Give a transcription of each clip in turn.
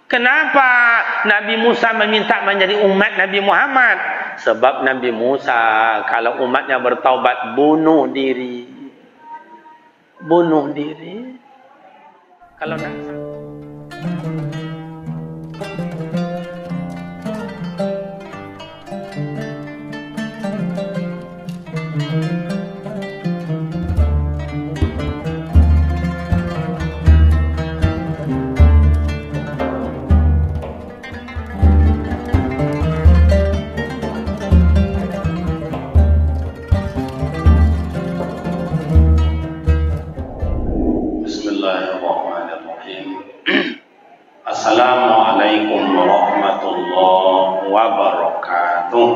Kenapa Nabi Musa meminta menjadi umat Nabi Muhammad? Sebab Nabi Musa kalau umatnya bertaubat bunuh diri. Bunuh diri. Kalau nak Assalamualaikum warahmatullahi wabarakatuh.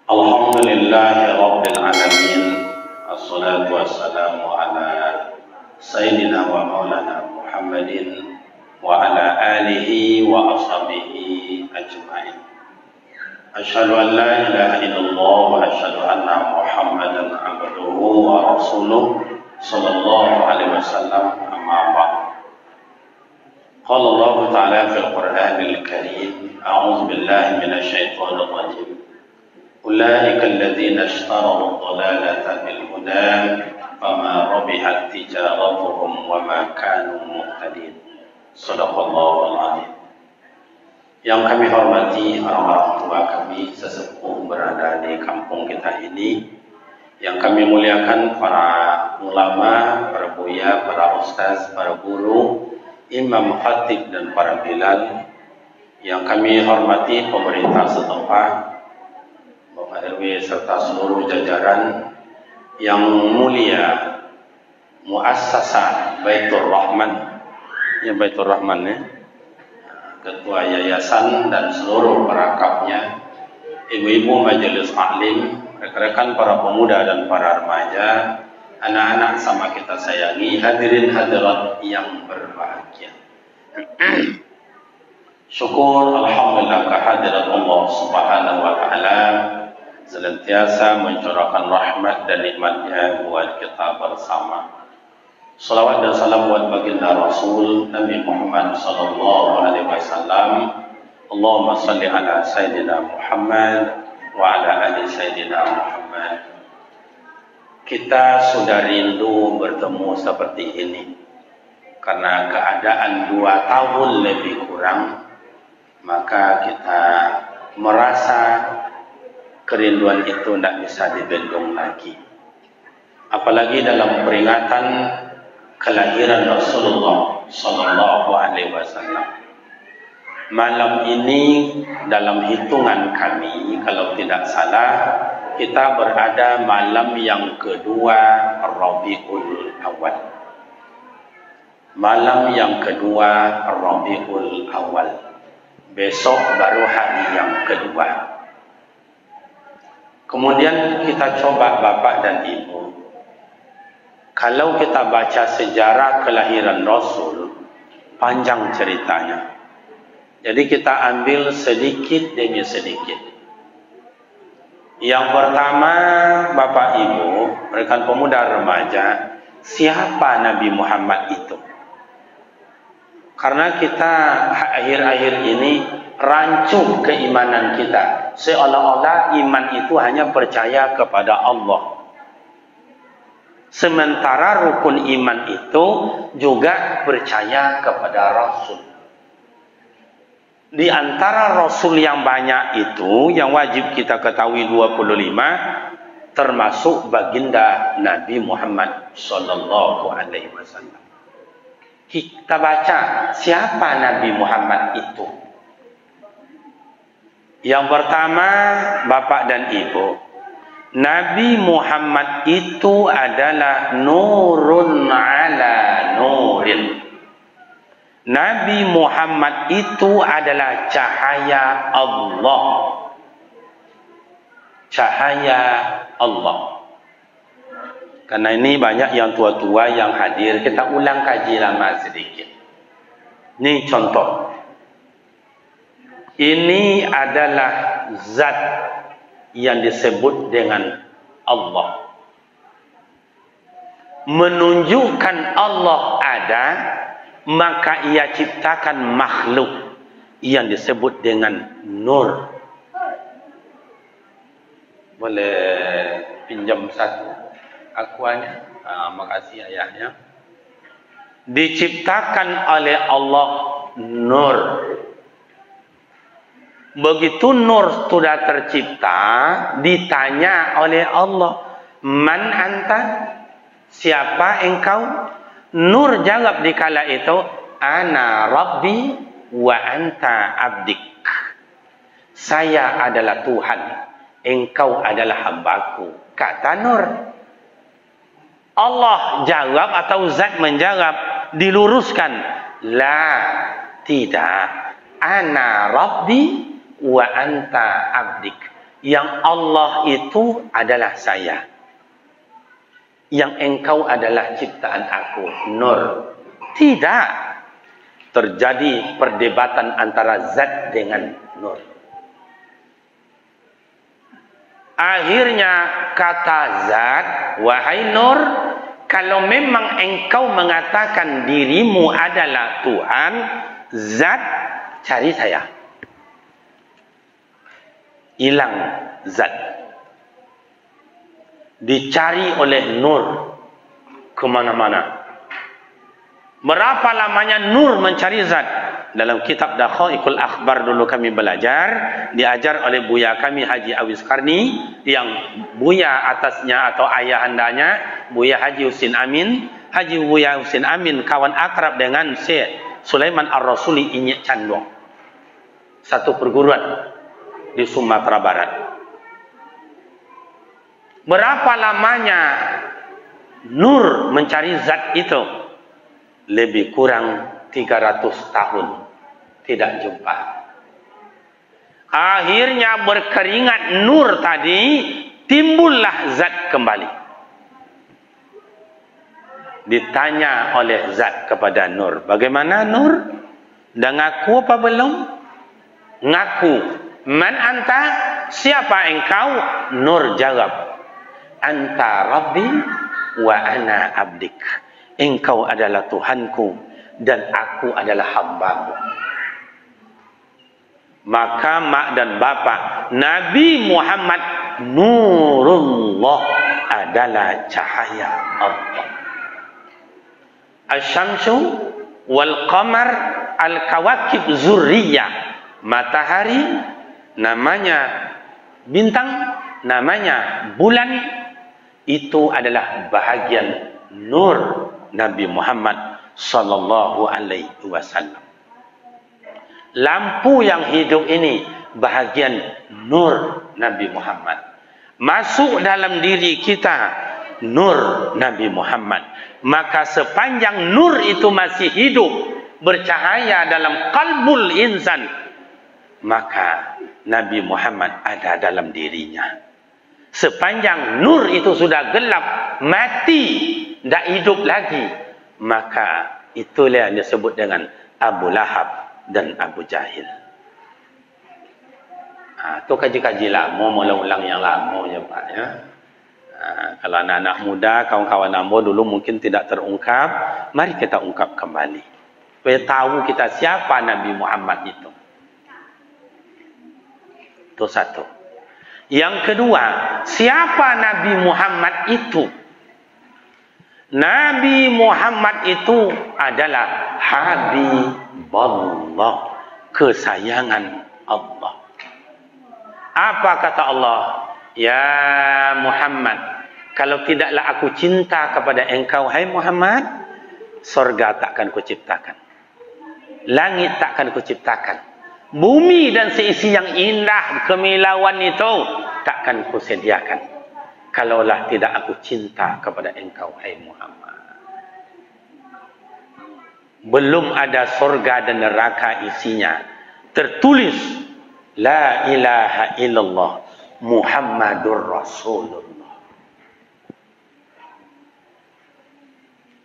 Alhamdulillahi rabbil alamin. Assalatu wassalamu ala sayyidina wa maulana Muhammadin wa ala alihi wa ashabihi ajma'in. Asyhadu an la ilaha illallah wa asyhadu anna Muhammadan abduhu wa rasuluh sallallahu alaihi wasallam, amma ba'd. Qala Allah ta'ala fil Qur'anil Karim, a'udzu billahi minasy syaithanir rajim. Ulaika alladziina ishtaraw ad-dhalalata bil huda fama rabihat tijaratuhum wa ma kanu muhtadin. Shadaqallahul 'azim. Yang kami hormati orang-orang tua kami sesepuh berada di kampung kita ini, yang kami muliakan para ulama, para buya, para ustaz, para guru, imam khatib dan para bilal, yang kami hormati pemerintah setempat, Bapak RW serta seluruh jajaran yang mulia Muassasah Baitur Rahman, ya Baitur Rahman ya, ketua yayasan dan seluruh perangkapnya, ibu-ibu majelis taklim, rekan-rekan para pemuda dan para remaja, anak-anak sama kita sayangi, hadirin hadirat yang berbahagia. Syukur alhamdulillah kehadirat Allah Subhanahu wa taala senantiasa mencurahkan rahmat dan nikmat-Nya buat kita bersama. Salawat dan salam buat baginda Rasul Nabi Muhammad sallallahu alaihi wasallam. Allahumma salli ala sayyidina Muhammad wa ala ali sayyidina Muhammad. Kita sudah rindu bertemu seperti ini karena keadaan 2 tahun lebih kurang, maka kita merasa kerinduan itu tidak bisa dibendung lagi. Apalagi dalam peringatan kelahiran Rasulullah sallallahu alaihi wasallam. Malam ini dalam hitungan kami, kalau tidak salah, kita berada malam yang kedua Rabiul Awal. Malam yang kedua Rabiul Awal. Besok baru hari yang kedua. Kemudian kita coba Bapak dan Ibu, kalau kita baca sejarah kelahiran Rasul, panjang ceritanya. Jadi kita ambil sedikit demi sedikit. Yang pertama, Bapak Ibu, rekan pemuda remaja, siapa Nabi Muhammad itu? Karena kita akhir-akhir ini rancu keimanan kita. Seolah-olah iman itu hanya percaya kepada Allah. Sementara rukun iman itu juga percaya kepada Rasul. Di antara Rasul yang banyak itu, yang wajib kita ketahui 25, termasuk baginda Nabi Muhammad sallallahu alaihi wasallam. Kita baca siapa Nabi Muhammad itu. Yang pertama, Bapak dan Ibu, Nabi Muhammad itu adalah nurun ala nurin. Nabi Muhammad itu adalah cahaya Allah. Cahaya Allah. Karena ini banyak yang tua-tua yang hadir, kita ulang kaji lama sedikit. Ini contoh. Ini adalah zat yang disebut dengan Allah. menunjukkan Allah ada, maka ia ciptakan makhluk yang disebut dengan nur. Boleh pinjam satu akuannya? Makasih ayahnya. Diciptakan oleh Allah nur. Begitu nur sudah tercipta, ditanya oleh Allah, man anta? Siapa engkau? Nur jawab di kala itu, ana rabbi wa anta abdik. Saya adalah Tuhan, engkau adalah hambaku. Kata Nur. Allah jawab atau Zat menjawab, diluruskan, la, tidak, ana rabbi wa anta abdik. Yang Allah itu adalah saya, yang engkau adalah ciptaan aku, Nur. Tidak terjadi perdebatan antara Zat dengan Nur. Akhirnya kata Zat, wahai Nur, kalau memang engkau mengatakan dirimu adalah Tuhan, Zat, cari saya. Hilang Zat. Dicari oleh Nur kemana-mana. Berapa lamanya Nur mencari Zat? Dalam kitab Dakhaiqul Akhbar dulu kami belajar, diajar oleh Buya kami Haji Awis Karni, yang Buya atasnya atau ayahandanya Buya Haji Husin Amin. Haji Buya Husin Amin kawan akrab dengan Syekh Sulaiman Ar-Rasuli Inyek Candong, satu perguruan di Sumatera Barat. Berapa lamanya Nur mencari Zat itu? Lebih kurang 300 tahun tidak jumpa. Akhirnya berkeringat Nur tadi, timbullah Zat kembali. Ditanya oleh Zat kepada Nur, bagaimana Nur? Dah ngaku apa belum? Ngaku. Man anta? Siapa engkau? Nur jawab, anta rabbi wa ana abdik. Engkau adalah Tuhanku dan aku adalah hambamu. Maka mak dan bapak Nabi Muhammad Nurullah adalah cahaya Allah. Asy-syamsu wal qamar al-kawakib zurriyah. Matahari namanya bintang, namanya bulan, itu adalah bahagian nur Nabi Muhammad sallallahu alaihi wasallam. Lampu yang hidup ini bahagian nur Nabi Muhammad. Masuk dalam diri kita nur Nabi Muhammad. Maka sepanjang nur itu masih hidup, bercahaya dalam qalbul insan, maka Nabi Muhammad ada dalam dirinya. Sepanjang nur itu sudah gelap, mati, tidak hidup lagi, maka itulah yang disebut dengan Abu Lahab dan Abu Jahil. Itu kaji-kaji lama, ulang-ulang yang lama je Pak ya. Kalau anak-anak muda, kawan-kawan Ambo dulu mungkin tidak terungkap, mari kita ungkap kembali. Supaya tahu kita siapa Nabi Muhammad itu. Itu satu. Yang kedua, siapa Nabi Muhammad itu? Nabi Muhammad itu adalah Habibullah, kesayangan Allah. Apa kata Allah? Ya Muhammad, kalau tidaklah aku cinta kepada engkau, hai Muhammad, surga takkan kuciptakan, langit takkan kuciptakan, bumi dan seisi yang indah kemilauan itu takkan kusediakan, kalaulah tidak aku cinta kepada engkau, hai Muhammad. Belum ada surga dan neraka isinya, tertulis la ilaha illallah Muhammadur Rasulullah.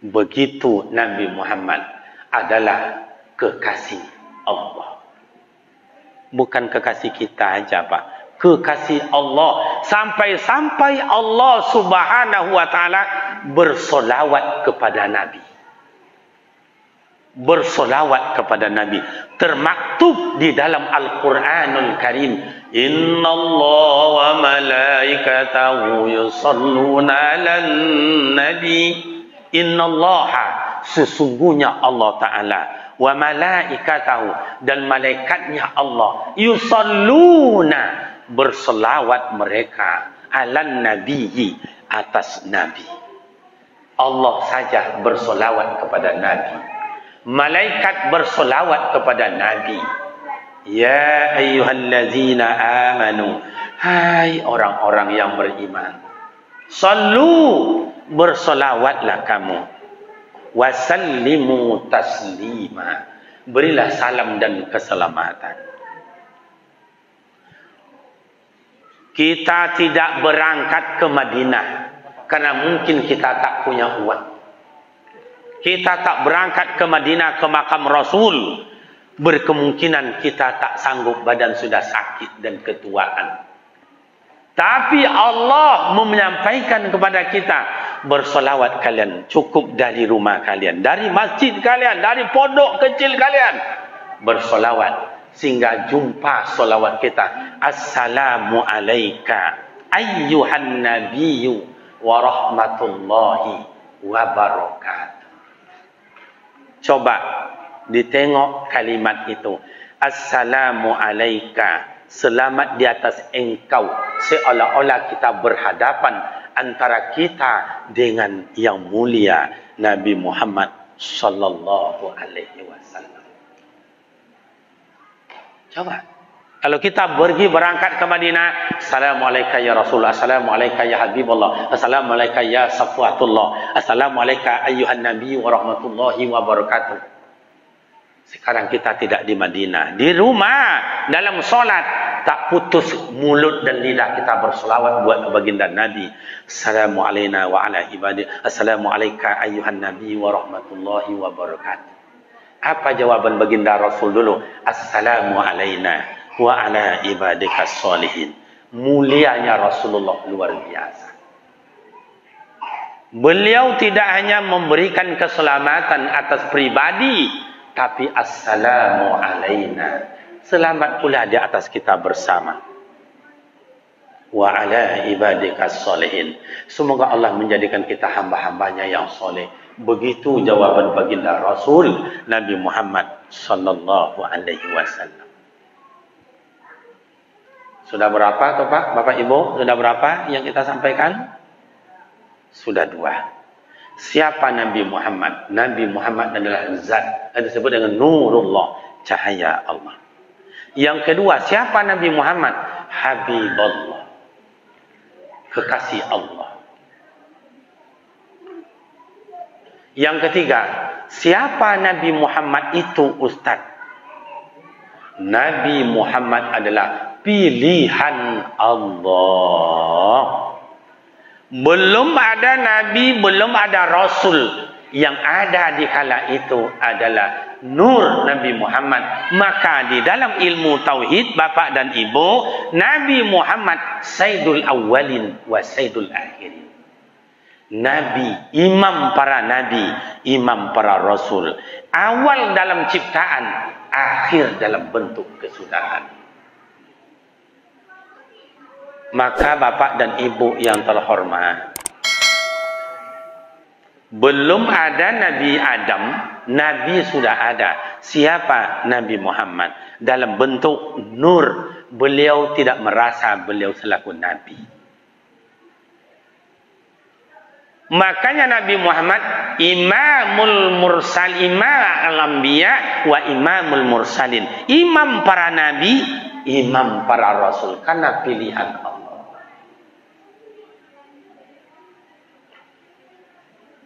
Begitu Nabi Muhammad adalah kekasih Allah. Bukan kekasih kita aja Pak, kekasih Allah. Sampai-sampai Allah Subhanahu wa ta'ala bersolawat kepada Nabi. Bersolawat kepada Nabi. Termaktub di dalam Al-Quranul Karim. Inna Allah wa malaikatahu yusalluna ala nabi. Inna Allah, sesungguhnya Allah Ta'ala, wa malaikatahu, dan malaikatnya Allah, yusalluna, berselawat mereka, ala nabi, atas Nabi. Allah saja bersolawat kepada Nabi. Malaikat bersolawat kepada Nabi. Ya ayyuhallazina amanu, hai orang-orang yang beriman, sallu, bersolawatlah kamu, wasallimu taslima, berilah salam dan keselamatan. Kita tidak berangkat ke Madinah karena mungkin kita tak punya uang. Kita tak berangkat ke Madinah ke makam Rasul, berkemungkinan kita tak sanggup, badan sudah sakit dan ketuaan. Tapi Allah menyampaikan kepada kita, bersolawat kalian cukup dari rumah kalian, dari masjid kalian, dari pondok kecil kalian, bersolawat sehingga jumpa solawat kita. Assalamu alayka ayyuhan nabiyyu wa rahmatullahi wa barakatuh. Coba ditengok kalimat itu. Assalamu alayka, selamat di atas engkau, seolah-olah kita berhadapan antara kita dengan yang mulia Nabi Muhammad sallallahu alaihi wasallam. Coba kalau kita pergi berangkat ke Madinah, Assalamualaikum ya Rasulullah, Assalamualaikum ya Habibullah, Assalamualaikum ya Safwatullah, Assalamualaikum ayyuhan Nabi wa rahmatullahi wa barakatuh. Sekarang kita tidak di Madinah, di rumah, dalam solat, tak putus mulut dan lidah kita berselawat buat baginda Nabi. Assalamualaikum wa ala ibadi, Assalamualaikum ayyuhan Nabi wa rahmatullahi wa barakatuh. Apa jawaban baginda Rasul dulu? Assalamu alaina wa ala ibadikas solihin. Mulianya Rasulullah luar biasa. Beliau tidak hanya memberikan keselamatan atas pribadi, tapi assalamu alaina, selamat pula di atas kita bersama. Wa ala ibadikas solihin, semoga Allah menjadikan kita hamba-hambanya yang soleh. Begitu jawaban baginda Rasul Nabi Muhammad sallallahu alaihi wasallam. Sudah berapa toh Pak, Bapak Ibu? Sudah berapa yang kita sampaikan? Sudah 2. Siapa Nabi Muhammad? Nabi Muhammad adalah zat yang disebut dengan Nurullah, cahaya Allah. Yang kedua, siapa Nabi Muhammad? Habibullah, kekasih Allah. Yang ketiga, siapa Nabi Muhammad itu Ustaz? Nabi Muhammad adalah pilihan Allah. Belum ada Nabi, belum ada Rasul. Yang ada di kala itu adalah nur Nabi Muhammad. Maka di dalam ilmu tauhid, Bapak dan Ibu, Nabi Muhammad Sayyidul Awwalin wa Sayyidul Akhirin. Nabi, imam para nabi, imam para rasul. Awal dalam ciptaan, akhir dalam bentuk kesudahan. Maka Bapak dan Ibu yang terhormat, belum ada Nabi Adam, Nabi sudah ada. Siapa Nabi Muhammad? Dalam bentuk nur. Beliau tidak merasa beliau selaku Nabi. Makanya Nabi Muhammad imamul mursal, imam al-anbiya wa imamul mursalin, imam para nabi, imam para rasul, karena pilihan Allah.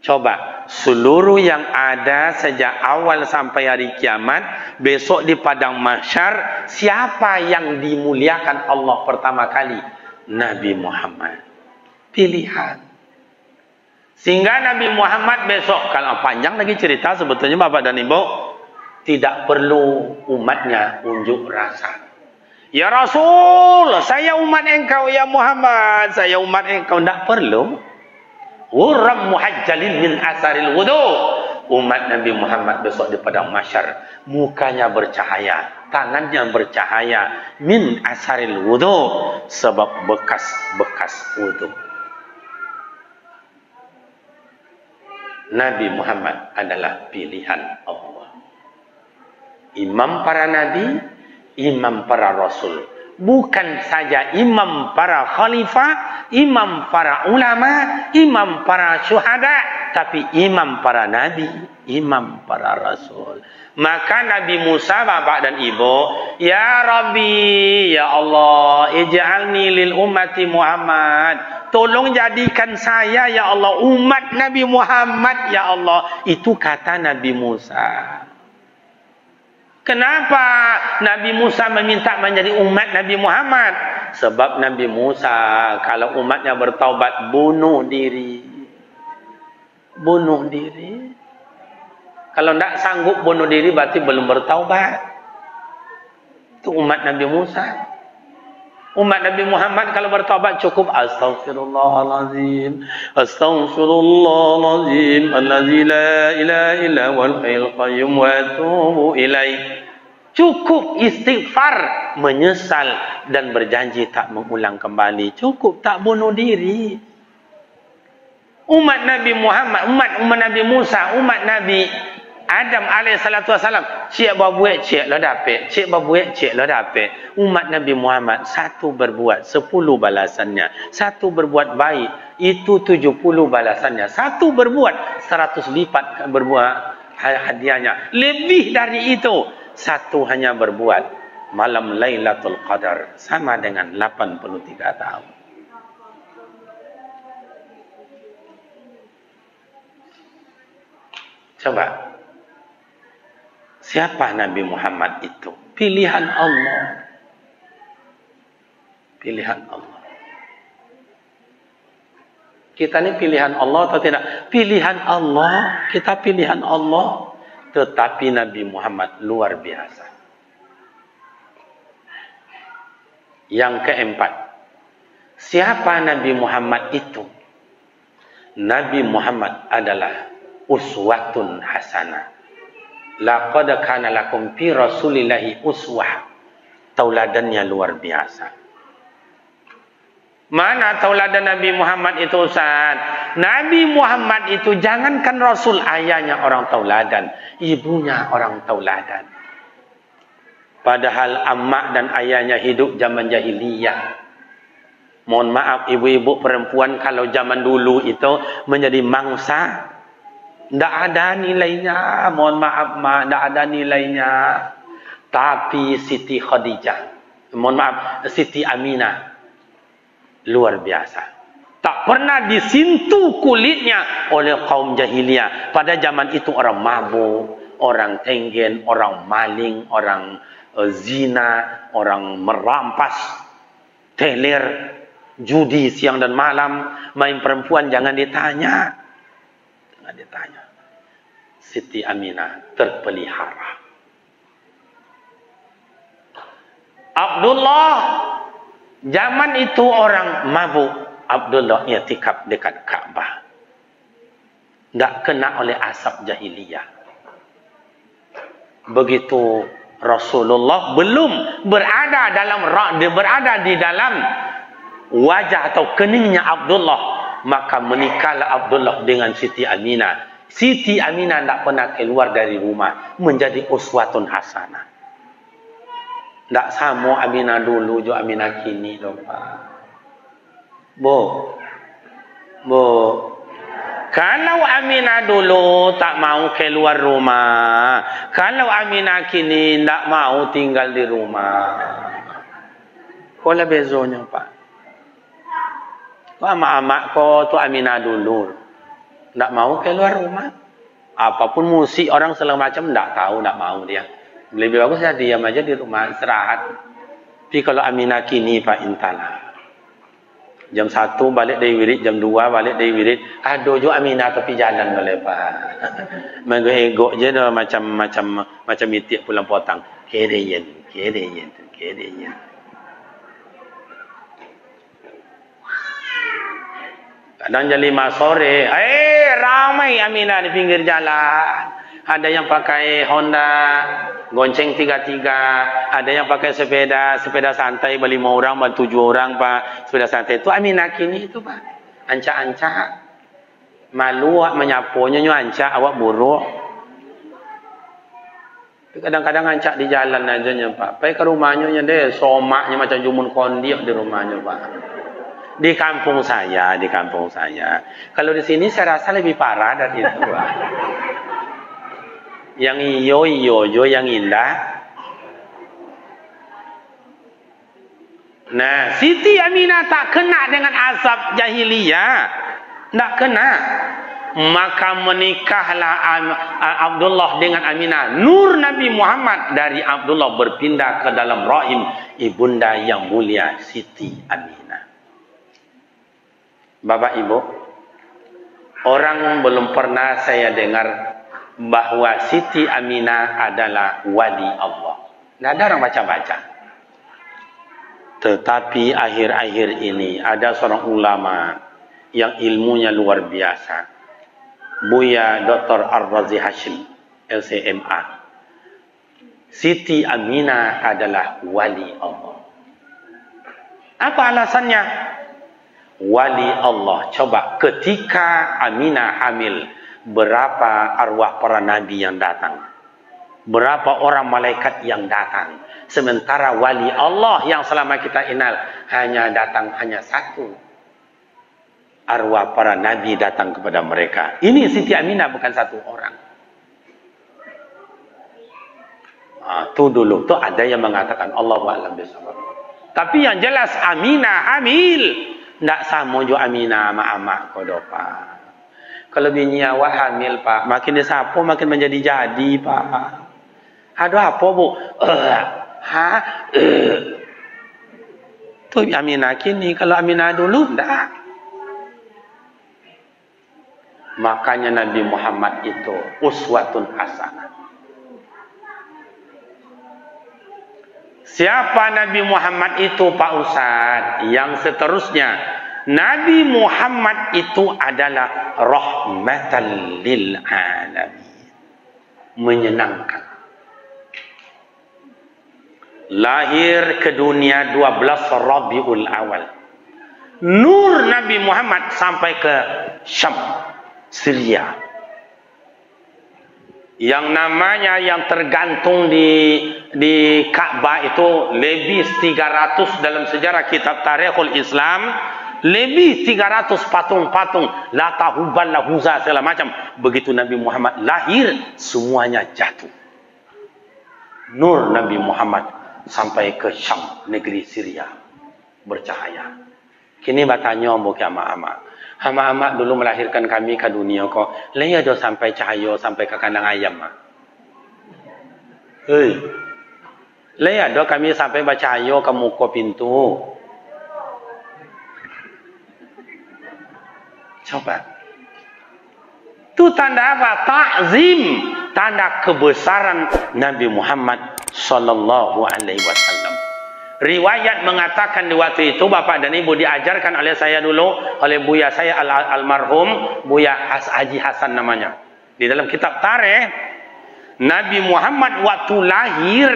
Coba seluruh yang ada sejak awal sampai hari kiamat, besok di padang mahsyar, siapa yang dimuliakan Allah pertama kali? Nabi Muhammad. Pilihan. Sehingga Nabi Muhammad besok, kalau panjang lagi cerita sebetulnya Bapak dan Ibu, tidak perlu umatnya unjuk rasa. Ya Rasul, saya umat engkau, ya Muhammad, saya umat engkau. Tidak perlu. Ghurram muhajjalin min asaril wudu. Umat Nabi Muhammad besok di padang mahsyar, mukanya bercahaya, tangannya bercahaya, min asaril wudu, sebab bekas-bekas wudu. Nabi Muhammad adalah pilihan Allah. Imam para nabi, imam para rasul. Bukan saja imam para khalifah, imam para ulama, imam para syuhada, tapi imam para nabi, imam para rasul. Maka Nabi Musa, bapak dan ibu, ya Rabbi, ya Allah, ij'alni lil ummati Muhammad. Tolong jadikan saya, ya Allah, umat Nabi Muhammad, ya Allah. Itu kata Nabi Musa. Kenapa Nabi Musa meminta menjadi umat Nabi Muhammad? Sebab Nabi Musa kalau umatnya bertaubat bunuh diri. Bunuh diri. Kalau tidak sanggup bunuh diri berarti belum bertaubat. Itu umat Nabi Musa. Umat Nabi Muhammad kalau bertaubat cukup astaghfirullahalazim, astaghfirullahalazim, allazi la ilaha illa huwal hayyul qayyum wa atubu ilaih. Cukup istighfar, menyesal dan berjanji tak mengulang kembali. Cukup, tak bunuh diri. Umat Nabi Muhammad, umat Nabi Musa, umat Nabi Adam alaihissalatu wassalam, cik berbuat cik lah dapat, cik berbuat cik lah dapat. Umat Nabi Muhammad, satu berbuat 10 balasannya, satu berbuat baik itu 70 balasannya, satu berbuat 100 lipat berbuat hadiahnya. Lebih dari itu, satu hanya berbuat malam Lailatul Qadar sama dengan 83 tahun. Coba, siapa Nabi Muhammad itu? Pilihan Allah. Pilihan Allah. Kita ini pilihan Allah atau tidak? Pilihan Allah. Kita pilihan Allah. Tetapi Nabi Muhammad luar biasa. Yang keempat, siapa Nabi Muhammad itu? Nabi Muhammad adalah uswatun hasanah. Laqad kana lakum fi rasulillahi uswah. Tauladannya luar biasa. Mana tauladan Nabi Muhammad itu, Ustaz? Nabi Muhammad itu jangankan Rasul, ayahnya orang tauladan, ibunya orang tauladan. Padahal amak dan ayahnya hidup zaman jahiliyah. Mohon maaf ibu-ibu perempuan, kalau zaman dulu itu menjadi mangsa, tidak ada nilainya. Mohon maaf, tidak ada nilainya. Tapi Siti Khadijah, mohon maaf, Siti Aminah, luar biasa. Tak pernah disentuh kulitnya oleh kaum jahiliyah. Pada zaman itu orang mabuk, orang tenggen, orang maling, orang zina, orang merampas, teler, judi siang dan malam, main perempuan jangan ditanya. Jangan ditanya. Siti Aminah terpelihara. Abdullah, zaman itu orang mabuk. Abdullah i'tikaf dekat Ka'bah. Tak kena oleh asap jahiliyah. Begitu Rasulullah belum berada di dalam wajah atau keningnya Abdullah, maka menikahlah Abdullah dengan Siti Aminah. Siti Aminah tak pernah keluar dari rumah, menjadi uswatun hasanah. Tak sama Aminah dulu jo Aminah kini loh, Pak. Bu. Kalau Aminah dulu tak mau keluar rumah, kalau Aminah kini tak mau tinggal di rumah. Kola bezonya, Pak. Kau amak-amak kau tu Aminah dulu tak mau keluar rumah. Apapun musik orang segala macam tak tahu, tak mau dia. Lebih bagus ya diam aja di rumah istirahat. Tapi kalau Aminah kini, Pak, intala. Jam 1 balik dari wirid, jam 2 balik dari wirid. Aduh jo Aminah tepi jalan boleh, Pak. Mengego je dah macam itik pulang potang. Kereyen. Kadang jam 5 sore, ramai Aminah di pinggir jalan. Ada yang pakai Honda, gonceng 3-3. Ada yang pakai sepeda santai, 5 orang, 7 orang, Pak. Sepeda santai itu Aminah kini itu, Pak. Ancak-ancak. Malu awak menyapunya, ancak awak buruk. Kadang-kadang ancak di jalan aja, Pak. Pergi ke rumahnya deh, somaknya macam jumun kondiok di rumahnya, Pak. Di kampung saya. Kalau di sini saya rasa lebih parah dari itu, Pak. Yang iyo, yang indah. Nah, Siti Aminah tak kena dengan azab jahiliyah. Tak kena. Maka menikahlah Abdullah dengan Aminah. Nur Nabi Muhammad dari Abdullah berpindah ke dalam rahim ibunda yang mulia Siti Aminah. Bapak Ibu, orang belum pernah saya dengar bahwa Siti Aminah adalah wali Allah. Tidak ada orang baca-baca. Tetapi akhir-akhir ini ada seorang ulama yang ilmunya luar biasa. Buya Dr. Ar-Razi Hashim, LCMA. Siti Aminah adalah wali Allah. Apa alasannya? Wali Allah. Coba ketika Aminah hamil, berapa arwah para nabi yang datang? Berapa orang malaikat yang datang? Sementara wali Allah yang selama kita kenal hanya datang satu. Arwah para nabi datang kepada mereka. Ini Siti Aminah bukan satu orang. Itu dulu tuh ada yang mengatakan Allahu a'lam bishawab. Tapi yang jelas Aminah hamil. Tidak sama juga Aminah sama amak kodopa. Kalau bini awak hamil, Pak, makin disapu makin menjadi-jadi, Pak. Ada apa, Bu? Tuh Aminah kini, kalau Aminah dulu enggak. Makanya Nabi Muhammad itu uswatun hasanah. Siapa Nabi Muhammad itu, Pak Ustaz? Yang seterusnya, Nabi Muhammad itu adalah rahmatan lil alamin. Menyenangkan. Lahir ke dunia 12 Rabiul Awal. Nur Nabi Muhammad sampai ke Syam, Syria. Yang namanya yang tergantung di Ka'bah itu lebih 300 dalam sejarah kitab Tarikhul Islam, lebih 300 patung-patung, Lata, Hubal, Lahuza, segala macam. Begitu Nabi Muhammad lahir, semuanya jatuh. Nur Nabi Muhammad sampai ke Syam, negeri Syria, bercahaya. Kini bertanya bukan ama-ama. Hama-hama dulu melahirkan kami ke dunia kok. Leya do sampai cahaya sampai ke kandang ayam. Leya do kami sampai bercahaya ke muka pintu. Coba. Itu tanda apa? Ta'zim. Tanda kebesaran Nabi Muhammad sallallahu alaihi wasallam. Riwayat mengatakan di waktu itu Bapak dan Ibu diajarkan oleh saya dulu, oleh buya saya almarhum Buya Haji Hasan namanya. Di dalam kitab tarikh, Nabi Muhammad waktu lahir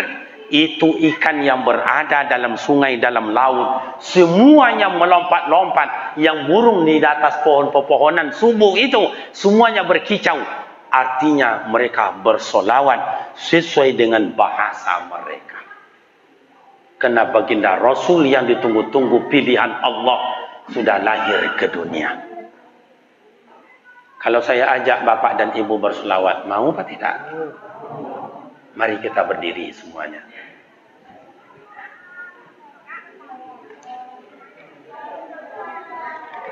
itu ikan yang berada dalam sungai, dalam laut, semuanya melompat-lompat, yang burung di atas pohon-pepohonan subuh itu semuanya berkicau. Artinya mereka bersolawat sesuai dengan bahasa mereka. Karena baginda Rasul yang ditunggu-tunggu pilihan Allah sudah lahir ke dunia. Kalau saya ajak Bapak dan Ibu berselawat, mau apa tidak? Mari kita berdiri semuanya.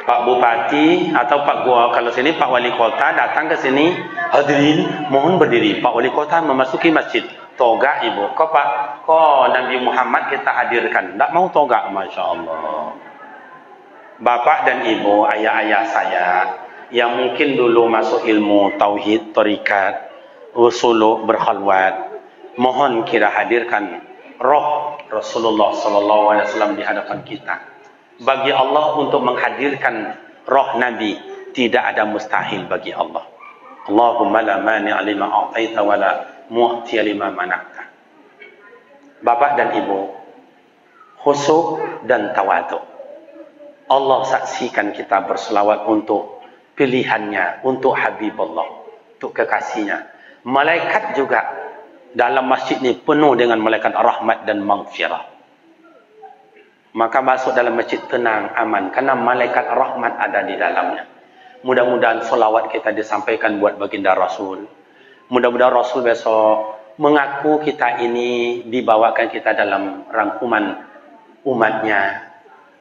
Pak Bupati atau Pak Gua, kalau sini Pak Wali Kota datang ke sini, hadirin mohon berdiri. Pak Wali Kota memasuki masjid. Toga Ibu, kok Pak, kok Nabi Muhammad kita hadirkan, tidak mau toga, Masya Allah. Bapak dan Ibu, ayah-ayah saya yang mungkin dulu masuk ilmu tauhid, tarikat, usul berkhalwat, mohon kira hadirkan roh Rasulullah SAW di hadapan kita. Bagi Allah untuk menghadirkan roh Nabi, tidak ada mustahil bagi Allah. Allahumma la mani'a lima a'taita wa la mu'tiya lima mana'ta. Bapak dan Ibu, khusyuk dan tawadhu. Allah saksikan kita berselawat untuk pilihannya, untuk Habibullah, untuk kekasihnya. Malaikat juga dalam masjid ini penuh dengan malaikat rahmat dan maghfirah. Maka masuk dalam masjid tenang, aman, karena malaikat rahmat ada di dalamnya. Mudah-mudahan selawat kita disampaikan buat baginda Rasul. Mudah-mudahan Rasul besok mengaku kita ini dibawakan kita dalam rangkuman umatnya.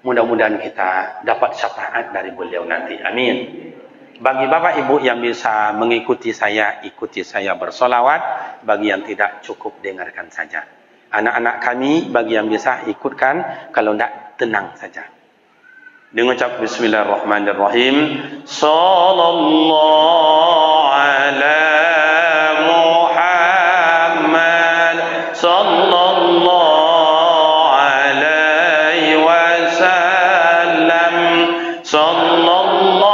Mudah-mudahan kita dapat syafaat dari beliau nanti. Amin. Bagi Bapak Ibu yang bisa mengikuti saya, ikuti saya bersolawat. Bagi yang tidak, cukup dengarkan saja. Anak-anak kami, bagi yang bisa ikutkan, kalau tidak, tenang saja. Dengan ucap bismillahirrahmanirrahim. Sallallahu ala Muhammad. Sallallahu alaihi wasallam. Sallallahu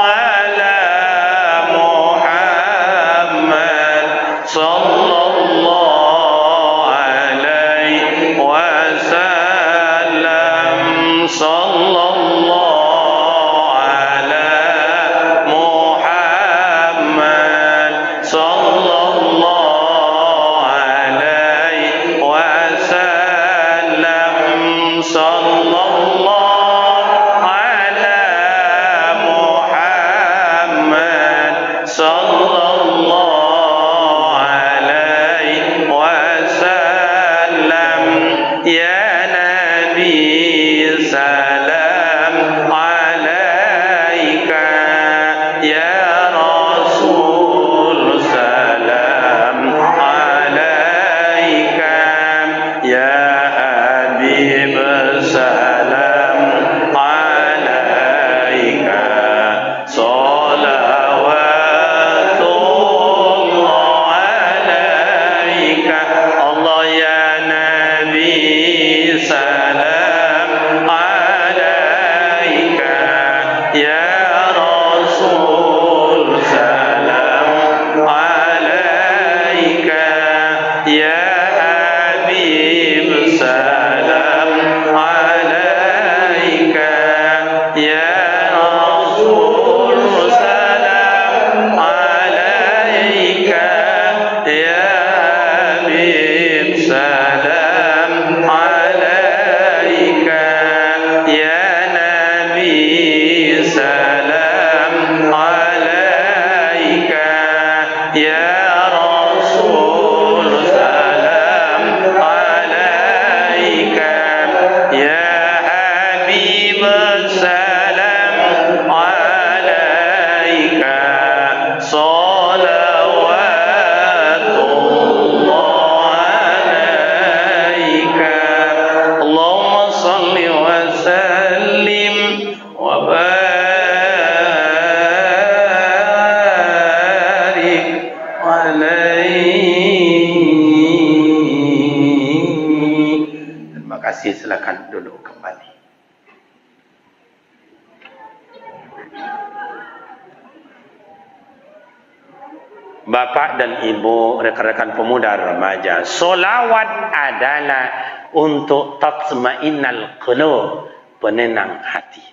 ala Muhammad. Sallallahu alaihi wasallam. Sallallahu ala Muhammad. Sallallahu alaihi wasallam. Sallallahu ala Muhammad. Sallallahu alaihi wasallam. Ya Nabi salam alaika, ya Rasul salam alaika, ya Habib salam alaika. Salawatullah alaika. Allah ya Nabi salam alaika, ya Rasul salam alaika, ya Habib salam alaika, ya Rasul salam alaika, ya Habib salam alaika, ya Nabi salam alaika, ya Rasul salam alaika, ya Habib salam alaika. Salawatullah alaika. Allahumma salli wa sallim wa barik alaihi. Terima kasih, silakan duduk kembali. Bapak dan Ibu, rekan-rekan pemuda remaja, solawat adalah untuk tatma'innal qulub, penenang hati.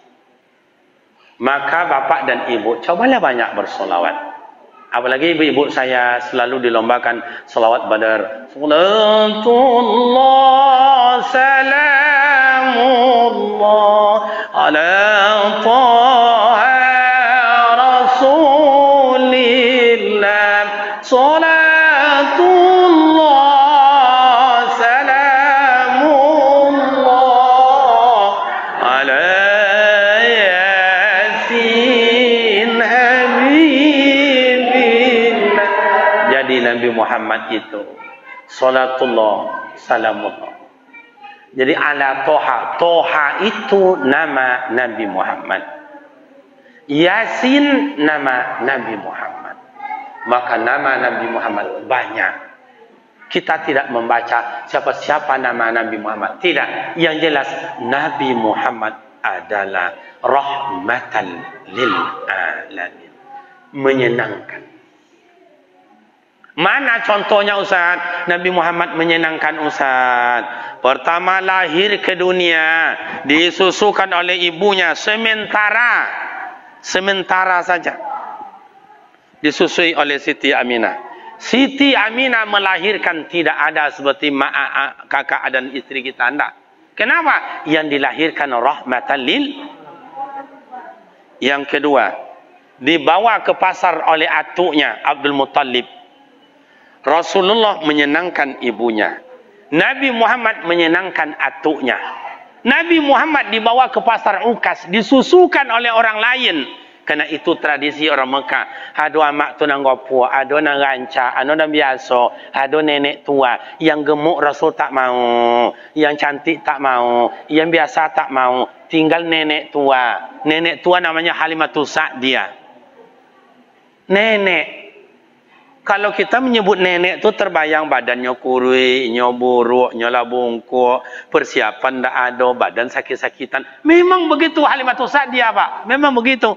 Maka Bapak dan Ibu, cobalah banyak bersolawat. Apalagi ibu-ibu saya selalu dilombakan solawat badar. Salatullah, salamullah, ala taha rasulillah. Salatullah, salamullah, ala yasin habibillah. Jadi Nabi Muhammad itu salatullah, salamullah. Jadi ala toha. Toha itu nama Nabi Muhammad. Yasin nama Nabi Muhammad. Maka nama Nabi Muhammad banyak. Kita tidak membaca siapa-siapa nama Nabi Muhammad. Tidak. Yang jelas Nabi Muhammad adalah rahmatan lil alamin. Menyenangkan. Mana contohnya Ustaz? Nabi Muhammad menyenangkan Ustaz. Pertama lahir ke dunia, disusukan oleh ibunya sementara saja. Disusui oleh Siti Aminah. Siti Aminah melahirkan tidak ada seperti kakak dan istri kita anda. Kenapa? Yang dilahirkan rahmatan lil. Yang kedua, dibawa ke pasar oleh atuknya Abdul Muttalib. Rasulullah menyenangkan ibunya. Nabi Muhammad menyenangkan atuknya. Nabi Muhammad dibawa ke pasar Ukas, disusukan oleh orang lain. Karena itu tradisi orang Mekah. Ada amak tu nang gopo, ada nang ranca, ada nang biasa, ada nenek tua. Yang gemuk Rasul tak mau, yang cantik tak mau, yang biasa tak mau. Tinggal nenek tua. Nenek tua namanya Halimatus Sa'diyah. Nenek. Kalau kita menyebut nenek tu terbayang badannya kurus, buruk, bungkuk, persiapan tak ada, badan sakit-sakitan. Memang begitu Halimatus Sa'diyah, Pak. Memang begitu.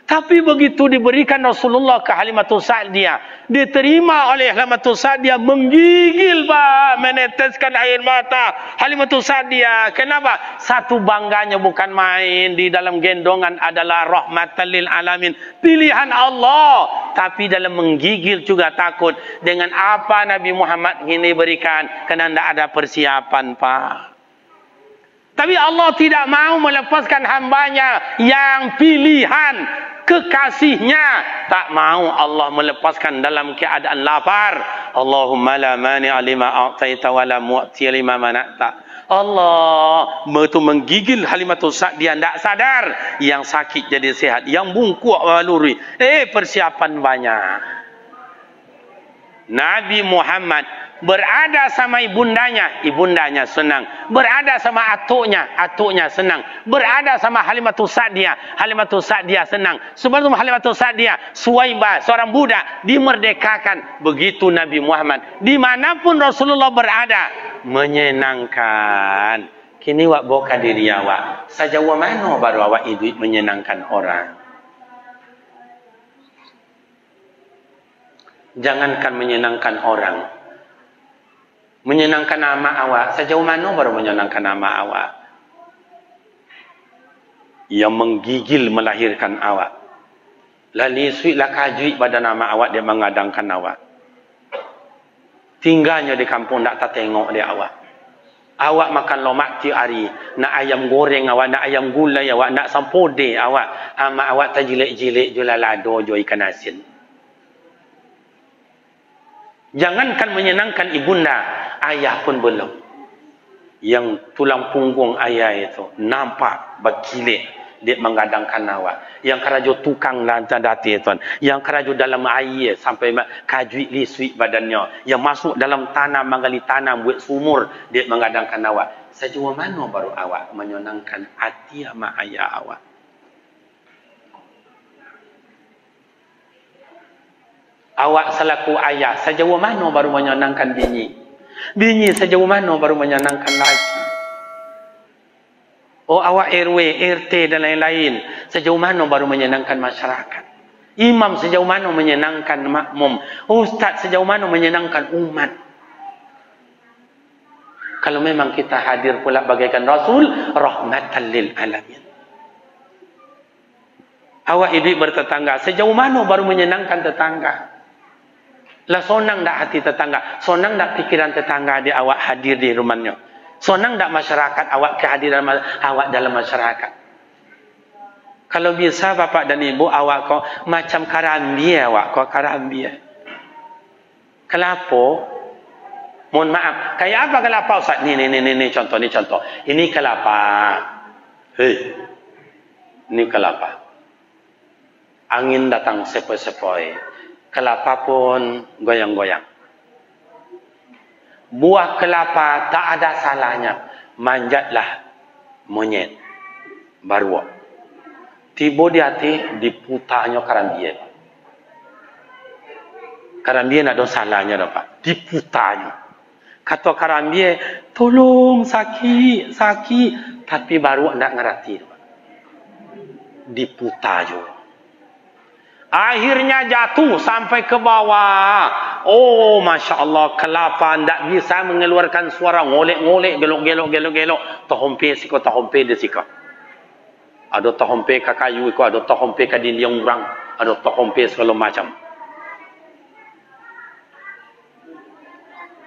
Tapi begitu diberikan Rasulullah ke Halimatus Sa'diyah, diterima oleh Halimatus Sa'diyah, menggigil, Pak, meneteskan air mata. Halimatus Sa'diyah, kenapa? Satu bangganya bukan main, di dalam gendongan adalah rahmatan lil alamin, pilihan Allah. Tapi dalam menggigil juga takut dengan apa Nabi Muhammad ini berikan, kerana tidak ada persiapan, Pak. Tapi Allah tidak mau melepaskan hambanya yang pilihan, kekasihnya. Tak mau Allah melepaskan dalam keadaan lapar. Allahumma la mani'a lima a'taita wa la mu'tiya lima mana'ta. Allah itu menggigil Halimatus Sa'diyah, tidak sadar. Yang sakit jadi sehat, yang bungkuk waluri. Persiapan banyak. Nabi Muhammad berada sama ibundanya senang. Berada sama atuknya senang. Berada sama Halimatus Sa'diyah senang. Sebelum Halimatus Sa'diyah, Suwaibah, seorang budak, dimerdekakan. Begitu Nabi Muhammad. Dimanapun Rasulullah berada, menyenangkan. Kini wak boka diri awak. Sejauh mana baru awak hidup menyenangkan orang? Jangankan menyenangkan orang, menyenangkan nama awak. Sejauh mana baru menyenangkan nama awak? Yang menggigil melahirkan awak. Lali suit lah kajuit pada nama awak, dia mengadangkan awak. Tinggalnya di kampung tak tengok dia awak. Awak makan lomak tiap hari, nak ayam goreng awak, nak ayam gulai awak, nak sampode awak. Amak awak tak jilik-jilik jual lado, jual ikan asin. Jangankan menyenangkan ibunda, ayah pun belum. Yang tulang punggung ayah itu nampak berkilik, dia mengadangkan awak. Yang kerajo tukang lantai dati tuan, yang kerajo dalam air sampai kajuit lisui badannya, yang masuk dalam tanah menggali tanah buat sumur, dia mengadangkan awak. Sejauh mana baru awak menyenangkan hati sama ayah awak? Awak selaku ayah, sejauh mana baru menyenangkan bini? Bini sejauh mana baru menyenangkan laki? Oh, awak RW, RT dan lain-lain, sejauh mana baru menyenangkan masyarakat? Imam sejauh mana menyenangkan makmum? Ustaz sejauh mana menyenangkan umat? Kalau memang kita hadir pula bagaikan Rasul, rahmatan lil alamin. Awak hidup bertetangga, sejauh mana baru menyenangkan tetangga? Lah sonang dak hati tetangga, sonang dak pikiran tetangga dia awak hadir di rumahnya, sonang dak masyarakat awak kehadiran awak dalam masyarakat. Kalau bisa bapak dan ibu awak kok macam karambia, awak kok karambia. Kelapa, mohon maaf, kayak apa kelapa Ustaz? Ni contoh, ni contoh. Ini kelapa. Ini kelapa. Angin datang sepoi-sepoi. Kelapa pun goyang-goyang. Buah kelapa tak ada salahnya. Manjatlah monyet. Baru. Tiba di hati, diputarnya karambia. Karambia tak ada salahnya dapat. Diputarnya. Kata karambia, tolong sakit. Tapi baru tak ngerti. diputar juga. Akhirnya jatuh sampai ke bawah. Oh, Masya Allah, kelapa tidak bisa mengeluarkan suara, ngolek-ngolek, gelok-gelok. Tahompe siko, tahompe dia siko. Ada tahompe ke kayu, ada tahompe ke dinding orang, ada tahompe segala macam.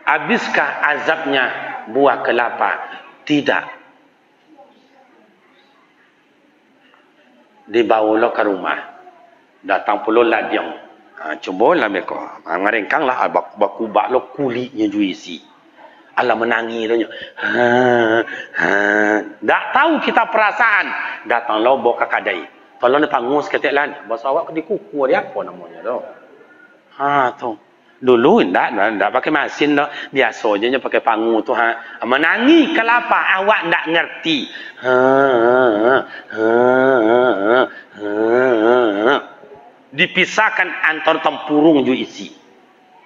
Habiskah azabnya buah kelapa? Tidak. Dibawa ke rumah. Datang pula ladiang. Cubalah mereka. Ngarengkang lah. Bakubak lo kulitnya juisi. Allah menangi lo. Tak tahu kita perasaan. Datang lo bawa ke kadai. Tolong dia pangus ketik lan. Bahasa awak di kuku dia apa namanya tu. Tu. Dulu tidak pakai mesin dah. Biasa je pakai pangu tu. Menangi kelapa awak tak ngerti. Dipisahkan antara tempurung ju isi.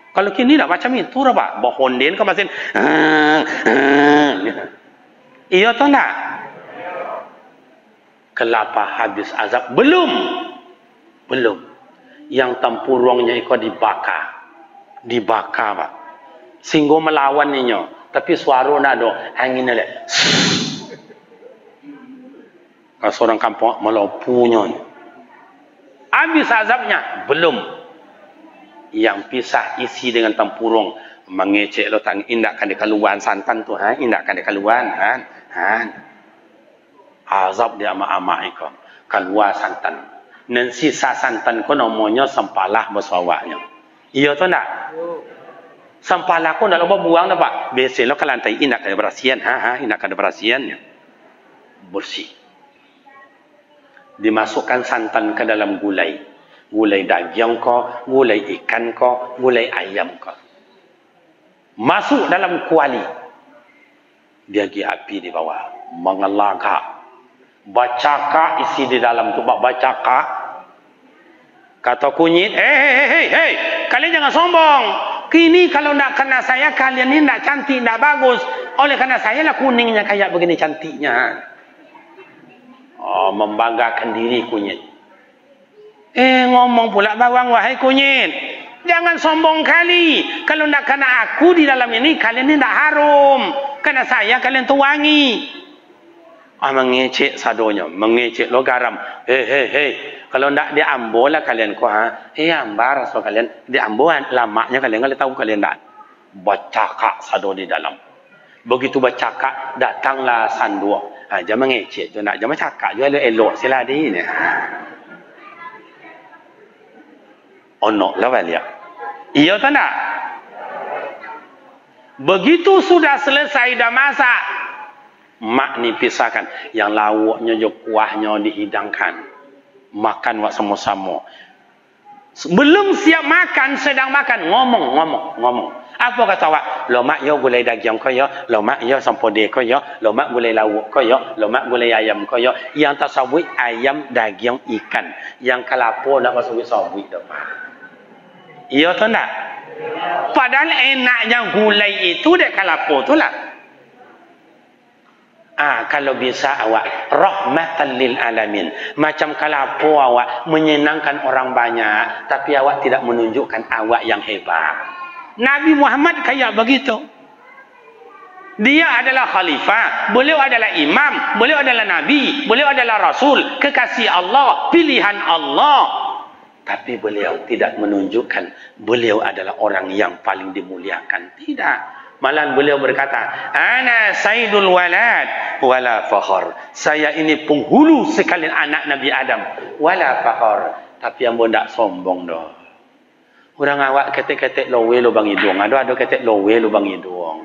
Kalau kini tak macam itu lah pak. Bohonden ke mesin. Iya atau tak? Kelapa habis azab? Belum. Yang tempurungnya ikut dibakar. Pak. Sehingga melawan ninya. Tapi suara nak ada. Angin ada. Kalau seorang kampung melapunya. Habis azabnya? Belum. Yang pisah isi dengan tempurung. Mengecek lo tang indakkan di keluan santan tu. Indakkan di keluan. Azab dia ama-ama itu. Keluar santan. Dan sisa santan ko namanya sempalah bersawaknya. Iya tu tak? Sempalah ko nak lupa buang tak pak? Biasa lo ke lantai indakkan berasian. Indakkan berasiannya. Bersih. Dimasukkan santan ke dalam gulai. Gulai daging ko, gulai ikan ko, gulai ayam ko. Masuk dalam kuali. Dia pergi api di bawah. Mengelagak. Bacaka isi di dalam tu. Bacaka. Kata kunyit, hei, kalian jangan sombong. Kini kalau nak kena saya, kalian ni nak cantik, nak bagus. Oleh kerana saya lah kuningnya kayak begini cantiknya. Membanggakan diri kunyit. Ngomong pula bawang, wahai kunyit. Jangan sombong kali. Kalau nak kena aku di dalam ini, kalian ni tak harum. Kena saya, kalian tu wangi. Mengecek sadonya. Mengecek lo garam. Hei. Kalau tak diambil lah kalian ko. Ambar so kalian. Diambil lamaknya kalian. Kalian tahu kalian tak. Bacakak sado di dalam. Begitu bacakak, datanglah sanduk. Jangan mengecek tu nak. Jangan cakap je elok sila di ni. Onok lah balik. Iya tak nak? Begitu sudah selesai dah masak. Mak ni pisahkan. Yang lauknya je kuahnya dihidangkan. Makan wak sama-sama. Belum siap makan, sedang makan. Ngomong. Apa kata awak? Lo mak yo gulai daging ko yo, lo mak yo sampode ko yo, lo mak gulai lauk ko yo, lo mak gulai ayam ko yo. Yang tasawuf ayam, daging, ikan. Yang kelapa nak tasawuf sawit depan. Iya tu tak? Padahal enaknya gulai itu dek kelapa tu lah. Kalau bisa awak rahmatan lil alamin. Macam kelapa awak menyenangkan orang banyak, tapi awak tidak menunjukkan awak yang hebat. Nabi Muhammad kayak begitu. Dia adalah khalifah, beliau adalah imam, beliau adalah nabi, beliau adalah rasul, kekasih Allah, pilihan Allah. Tapi beliau tidak menunjukkan beliau adalah orang yang paling dimuliakan. Tidak. Malah beliau berkata, ana sayyidul walad wala fakhar. Saya ini penghulu sekalian anak Nabi Adam. Wala fakhar. Tapi yang tidak sombong dah. Orang awak ketik-ketik lowe lubang hidung. Ada ketik lowe lubang hidung.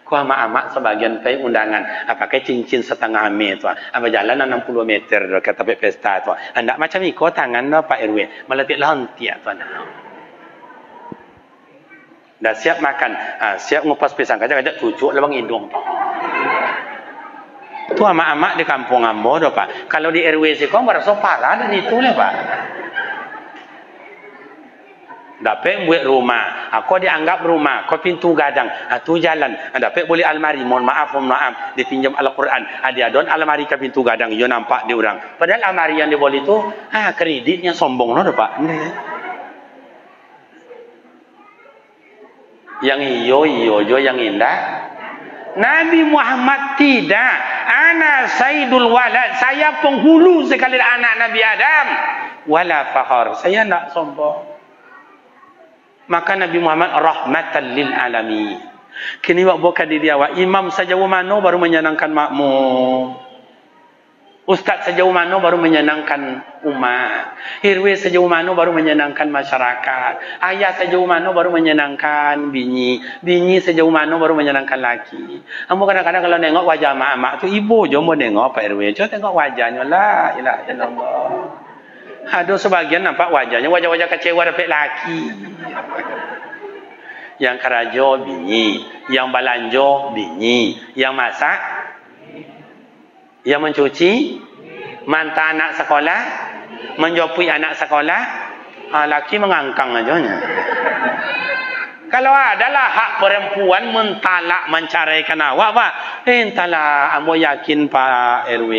Ku amak-amak sebagian pay undangan. Pakai cincin setengah meter. Apa jalan 60 meter ke tempat pesta tu. Anda macam ikut tangan Pak RW. Meletik lantiak tu. Dah siap makan. Siap ngupas pisang. Kajak-kajak cucuk lubang hidung tu. Tu amak-amak di kampung Ambo tu Pak. Kalau di RW sih kau merasa parah dan itu lah Pak. Dapat buat rumah. Aku dianggap rumah. Kau pintu gadang. Tu jalan. Dapat boleh almari. Mohon maaf. Dipinjam Al-Quran. Dia don almari ke pintu gadang. You nampak di orang. Padahal almari yang dia boleh tu, kreditnya sombong no, Pak. Yang iyo yang indah. Nabi Muhammad tidak. Ana sayyidul walad. Saya penghulu sekali anak Nabi Adam. Wala fakhar. Saya nak sombong. Maka Nabi Muhammad rahmatan lil alamin. Kini wak bukan diri awak. Imam sejauh mana baru menyenangkan makmum. Ustaz sejauh mana baru menyenangkan umat. Hirwe sejauh mana baru menyenangkan masyarakat. Ayah sejauh mana baru menyenangkan bini. Bini sejauh mana baru menyenangkan laki. Kamu kadang-kadang kalau nengok wajah mak-mak tu, ibu je mau nengok Pak RW. Coba tengok wajahnya lah. Ilah Allah. Ada sebagian nampak wajahnya, wajah-wajah kecewa dapat laki. Yang kerajo bini, yang balanjo bini, yang masak, yang mencuci, manta anak sekolah, menjopui anak sekolah, laki mengangkang aja. Kalau adalah hak perempuan mentalak menceraikan awak, Pak. Entahlah, ambo yakin Pak RW,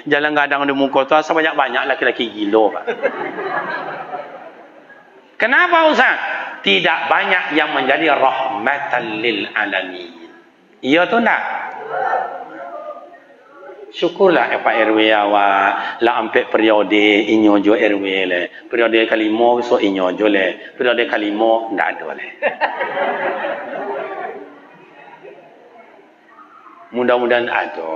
jalan gadang di muka tu asal banyak-banyak laki-laki gilo, Pak. Kenapa Ustaz? Tidak banyak yang menjadi rahmatan lil alamin. Iya tu tak? Syukurlah Pak RW awak lah ampe periode inyo jo RW le. Periode kalimo so inyo jo le. Periode kalimo ndak ada le. Mudah-mudahan ada.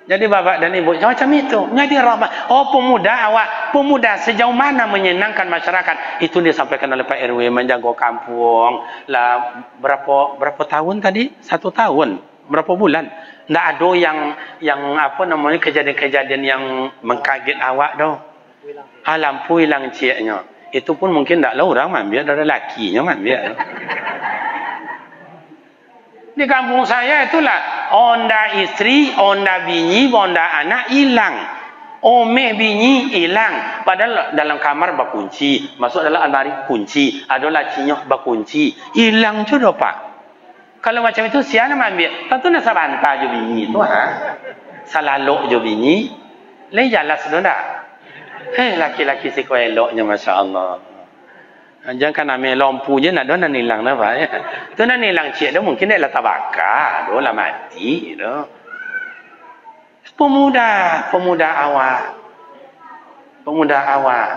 Jadi bapak dan ibu macam itu. Jadi rahmat. Oh pemuda sejauh mana menyenangkan masyarakat. Itu disampaikan oleh Pak RW menjaga kampung. Lah berapa tahun tadi? 1 tahun. Berapa bulan? Ndak ada yang apa namanya kejadian-kejadian yang mengkaget awak dah. Lampu hilang cieknya. Itu pun mungkin ndaklah orang ambil dari lakinya ambil. Di kampung saya itulah onda istri, onda bini, onda anak hilang. Omeh bini hilang. Padahal dalam kamar berkunci, masuk dalam almari kunci, ada lacinya berkunci, hilang juga Pak. Kalau macam itu siapa nak ambil? Tentu nak sabanta je bini tu salalok je bini. Lain jelas sudah. Laki-laki si kau eloknya masya-Allah. Jangan ambil lampu je nak nak hilang apa ya. Tu nak hilang cik dah mungkin dia lah tabaka, dah lah mati dah. Pemuda awak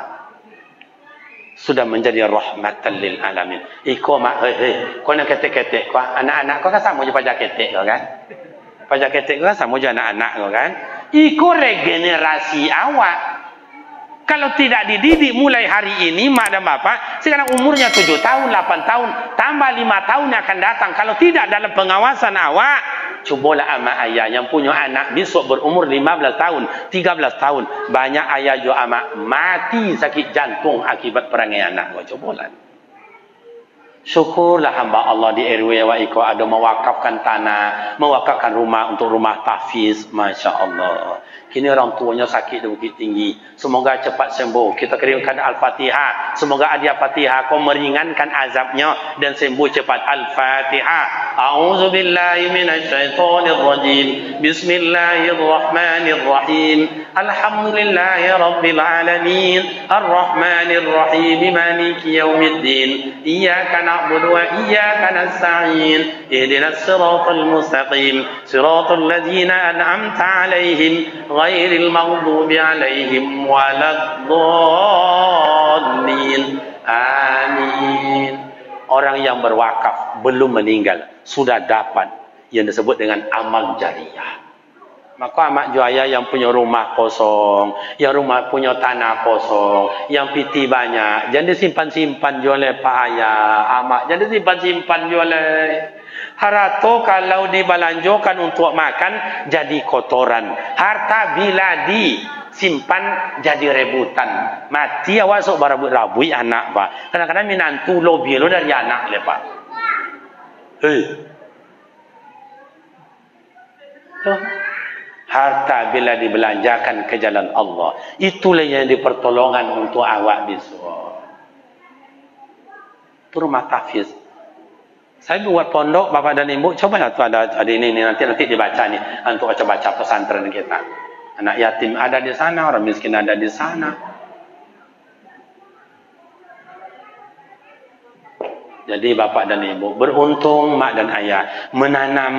sudah menjadi rahmatan lil alamin. Kau mak kau nak ketek-ketek kau anak-anak kau kan sama je pajak ketek kau kan? Pajak ketek kau kan sama je anak-anak kau kan? Iko regenerasi awak. Kalau tidak dididik mulai hari ini, mak dan bapak, sekarang umurnya 7 tahun, 8 tahun, tambah 5 tahun yang akan datang. Kalau tidak dalam pengawasan awak, cubalah ama ayah yang punya anak besok berumur 15 tahun, 13 tahun. Banyak ayah jo amak mati sakit jantung akibat perangai anak. Cubalah. Syukurlah hamba Allah di RW Waiko ada mewakafkan tanah, mewakafkan rumah untuk rumah tahfiz. Masya Allah. Kini orang tuanya sakit di Bukit Tinggi. Semoga cepat sembuh. Kita kirimkan Al-Fatihah. Semoga hadiah Fatihah kau meringankan azabnya dan sembuh cepat. Al-Fatihah. A'udzubillahi minasyaitonirrajim. Bismillahirrahmanirrahim. Alhamdulillahi rabbil alamin. Ar-Rahmanirrahim. Maliki yaumiddin. Iyyaka na'budu wa iyyaka nasta'in. Ihdinas siratal mustaqim. Siratal ladzina an'amta 'alaihim ghairil maghdubi 'alaihim waladdallin. Amin. Orang yang berwakaf belum meninggal sudah dapat yang disebut dengan amal jariah. Maka amak juaya yang punya rumah kosong, yang rumah punya tanah kosong, yang piti banyak, jangan disimpan-simpan jualai Pak Ayah, amak jangan disimpan-simpan jualai. Harta kalau dibalanjokan untuk makan jadi kotoran. Harta bila disimpan jadi rebutan. Mati awak sok barabut-rabui anak Pak. Kadang-kadang minantu lobi lo dari anak le Pak. Harta bila dibelanjakan ke jalan Allah, itulah yang dipertolongan untuk awak besok. Itu rumah tahfiz. Saya buat pondok, bapak dan ibu, coba tu ada ini nanti dibaca nih untuk baca pesantren kita. Anak yatim ada di sana, orang miskin ada di sana. Jadi bapak dan ibu beruntung mak dan ayah menanam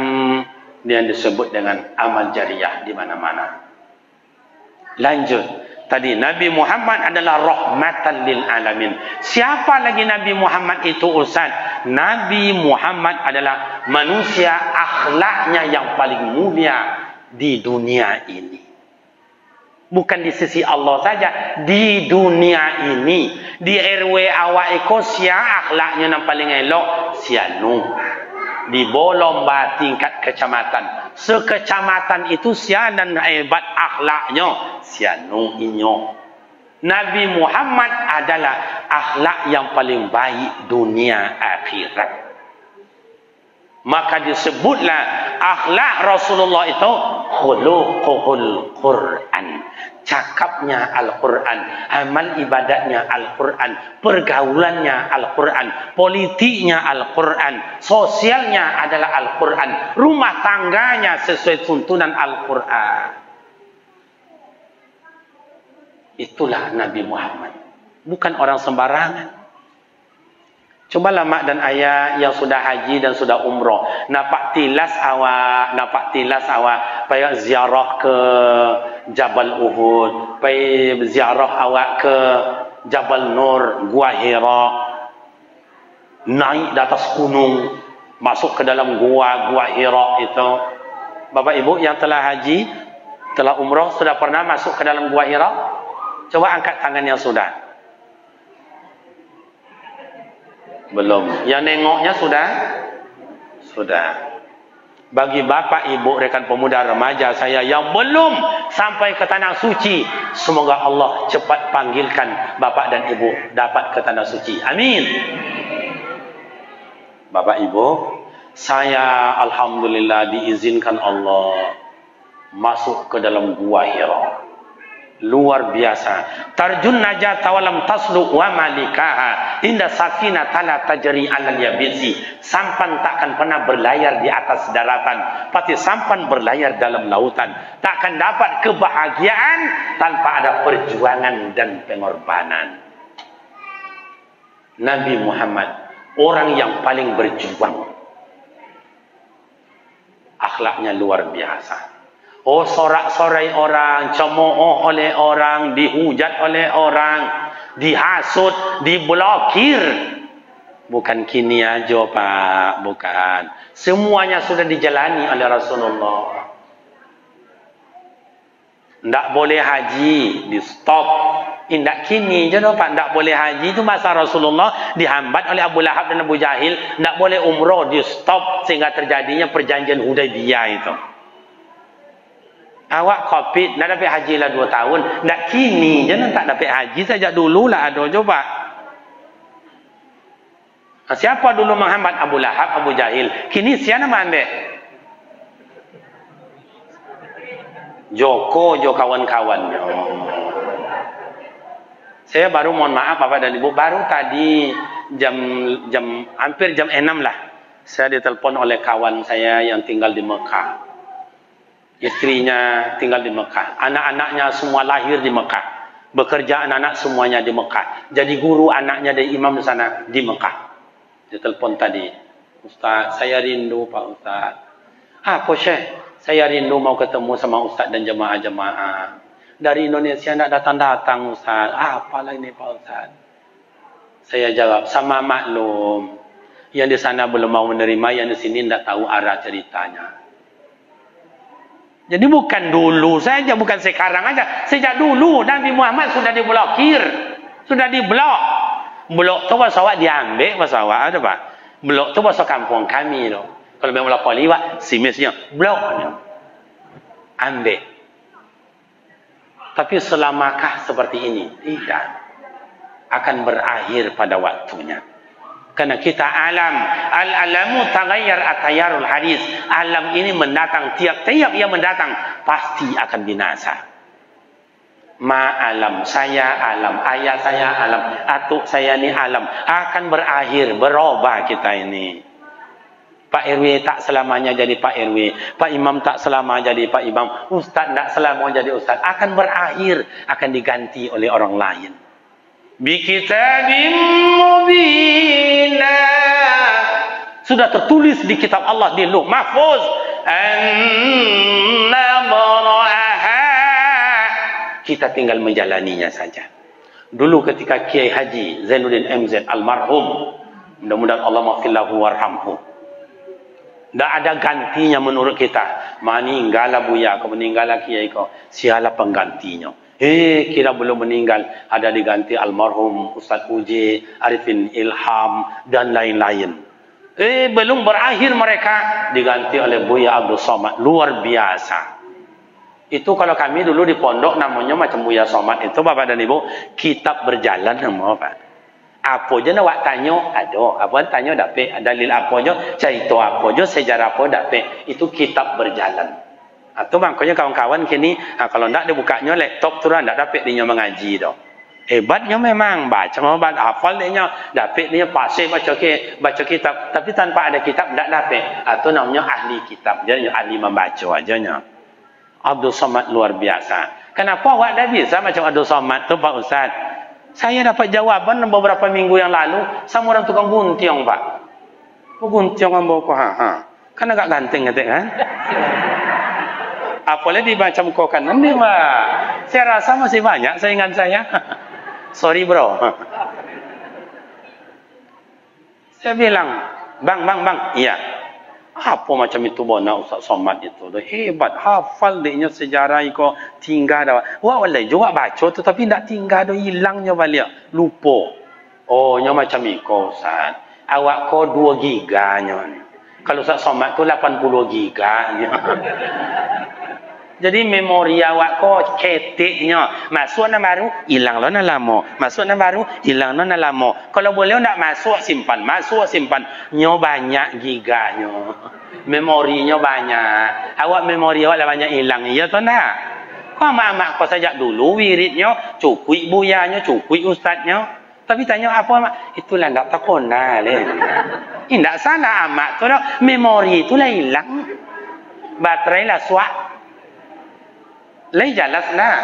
yang disebut dengan amal jariah di mana-mana. Lanjut. Tadi Nabi Muhammad adalah rahmatan lil alamin. Siapa lagi Nabi Muhammad itu Ustaz? Nabi Muhammad adalah manusia akhlaknya yang paling mulia di dunia ini. Bukan di sisi Allah saja, di dunia ini. Di RW awak iko sia akhlaknya yang paling elok sianu. Di Bolomba tingkat kecamatan. Sekecamatan itu sia dan hebat akhlaknya sianu inyo. Nabi Muhammad adalah akhlak yang paling baik dunia akhirat. Maka disebutlah akhlak Rasulullah itu khuluqul Quran. Cakapnya Al-Quran, amal ibadatnya Al-Quran, pergaulannya Al-Quran, politiknya Al-Quran, sosialnya adalah Al-Quran, rumah tangganya sesuai tuntunan Al-Quran. Itulah Nabi Muhammad, bukan orang sembarangan. Cobalah mak dan ayah yang sudah haji dan sudah umroh, nampak tilas awak payah ziarah ke Jabal Uhud, payah ziarah awak ke Jabal Nur, Gua Hira, naik di atas gunung, masuk ke dalam Gua Hira itu. Bapak ibu yang telah haji, telah umroh, sudah pernah masuk ke dalam Gua Hira? Coba angkat tangan yang sudah. Belum. Yang nengoknya sudah. Bagi bapak ibu rekan pemuda remaja saya yang belum sampai ke tanah suci, semoga Allah cepat panggilkan bapak dan ibu dapat ke tanah suci. Amin. Bapak ibu, saya alhamdulillah diizinkan Allah masuk ke dalam Gua Hira. Luar biasa. Tarjun najat tawalam taslu wa malikaha inda safina tala tajri alal yabisi. Sampan takkan pernah berlayar di atas daratan, pasti sampan berlayar dalam lautan. Takkan dapat kebahagiaan tanpa ada perjuangan dan pengorbanan. Nabi Muhammad orang yang paling berjuang. Akhlaknya luar biasa. Oh, sorak-sorai orang, cemooh oleh orang, dihujat oleh orang, dihasut, diblokir. Bukan kini aja Pak, bukan. Semuanya sudah dijalani oleh Rasulullah. Tidak boleh haji, di stop. Tidak kini je Pak, tidak boleh haji itu masa Rasulullah dihambat oleh Abu Lahab dan Abu Jahil. Tidak boleh umroh, di stop sehingga terjadinya perjanjian Hudaybiyah itu. Awak COVID, nak dapat haji lah 2 tahun. Nak kini je tak dapat haji, sejak dulu lah ada coba. Siapa dulu menghambat? Abu Lahab, Abu Jahil. Kini siapa nama ambil? Joko, kawan-kawannya. Saya baru mohon maaf Bapak dan Ibu, baru tadi hampir jam 6 lah. Saya ditelepon oleh kawan saya yang tinggal di Mekah. Istrinya tinggal di Mekah, anak-anaknya semua lahir di Mekah, bekerja anak-anak semuanya di Mekah, jadi guru anaknya dari imam di sana di Mekah. Dia telepon tadi, Ustaz, saya rindu Pak Ustaz. Apa Syekh? Saya rindu mau ketemu sama Ustaz dan jemaah-jemaah. Dari Indonesia tidak datang-datang Ustaz. Apalah ini Pak Ustaz? Saya jawab, sama maklum, yang di sana belum mau menerima, yang di sini tidak tahu arah ceritanya. Jadi bukan dulu saja, bukan sekarang aja. Sejak dulu Nabi Muhammad sudah diblokir. Sudah diblok. Blok tu bahasa awak diambil, bahasa awak ada Pak. Blok tu bahasa kampung kami tu. Kalau memang lapor liwat, simisnya blok. Ambil. Tapi selamakah seperti ini? Tidak. Akan berakhir pada waktunya. Karena kita alam, al-alamu taghayyar atayarul hadis. Alam ini mendatang, tiap-tiap yang mendatang pasti akan binasa. Alam saya, alam ayah saya, alam atuk saya ni alam akan berakhir, berubah kita ini. Pak RW tak selamanya jadi Pak RW, Pak Imam tak selamanya jadi Pak Imam, Ustaz tak selamanya jadi Ustaz, akan berakhir, akan diganti oleh orang lain. Bi kitabim mubina, sudah tertulis di kitab Allah di Lauh Mahfuz, kita tinggal menjalaninya saja. Dulu ketika Kiai Haji Zainuddin MZ almarhum, mudah-mudahan Allah maghfirlahu warhamhu, tidak ada gantinya menurut kita. Meninggal buya kau, meninggal Kiai kau, siapa penggantinya? Kira belum meninggal, ada diganti almarhum Ustaz Uji, Arifin Ilham dan lain-lain. Belum berakhir mereka, diganti oleh Buya Abdul Somad. Luar biasa. Itu kalau kami dulu di pondok namanya macam Buya Somad itu, Bapak dan Ibu, kitab berjalan nama Pak. Apa je nak awak tanya, ada. Apa tanya dapat, dalil apa je, cerita apa je, sejarah apa dapat. Itu kitab berjalan. Atau makanya kawan-kawan kini, kalau tidak dibukanya laptop tu tidak dapat dia mengaji dah. Hebatnya memang baca hafal dia, dapat dia pasir baca kitab, tapi tanpa ada kitab tidak dapat. Atau namanya ahli kitab, jadi ahli membaca ajanya. Abdul Somad luar biasa. Kenapa awak dah bisa macam Abdul Somad tu Pak Ustaz? Saya dapat jawaban beberapa minggu yang lalu sama orang tukang guntiong Pak. Guntiong ambo ko kan agak ganteng kata kan? Apalagi macam kau kanan ni Pak. Saya rasa masih banyak saingan saya. Sorry bro. Saya bilang, bang. Iya. Apa macam itu bona Ustaz Somad itu? Hebat, hafal dia sejarah iko tinggal dah. Wah walai juga baca tu tapi tak tinggal dah, hilangnya balik. Lupa. Oh, nya macam iko Ustaz. Awak ko 2 giganya ni. Kalau Ustaz Somad tu 80 giganya. Jadi memori awak ko ketiknya. Masuk na baru, hilang lo na lama. Masuk na baru, hilang lo na lama. Kalau boleh nak masuk simpan, Nyo banyak giganya. Memorinya banyak. Awak memori awak lah banyak hilang. Ya tu nak? Kau mak kau sajak dulu wiridnya, cukui buyanya, cukui ustaznya. Tapi tanya apa mak? Itulah tak takona le. Indak salah amak tu dah. Memori itulah hilang. Baterai lah suak. Lai jelas nah.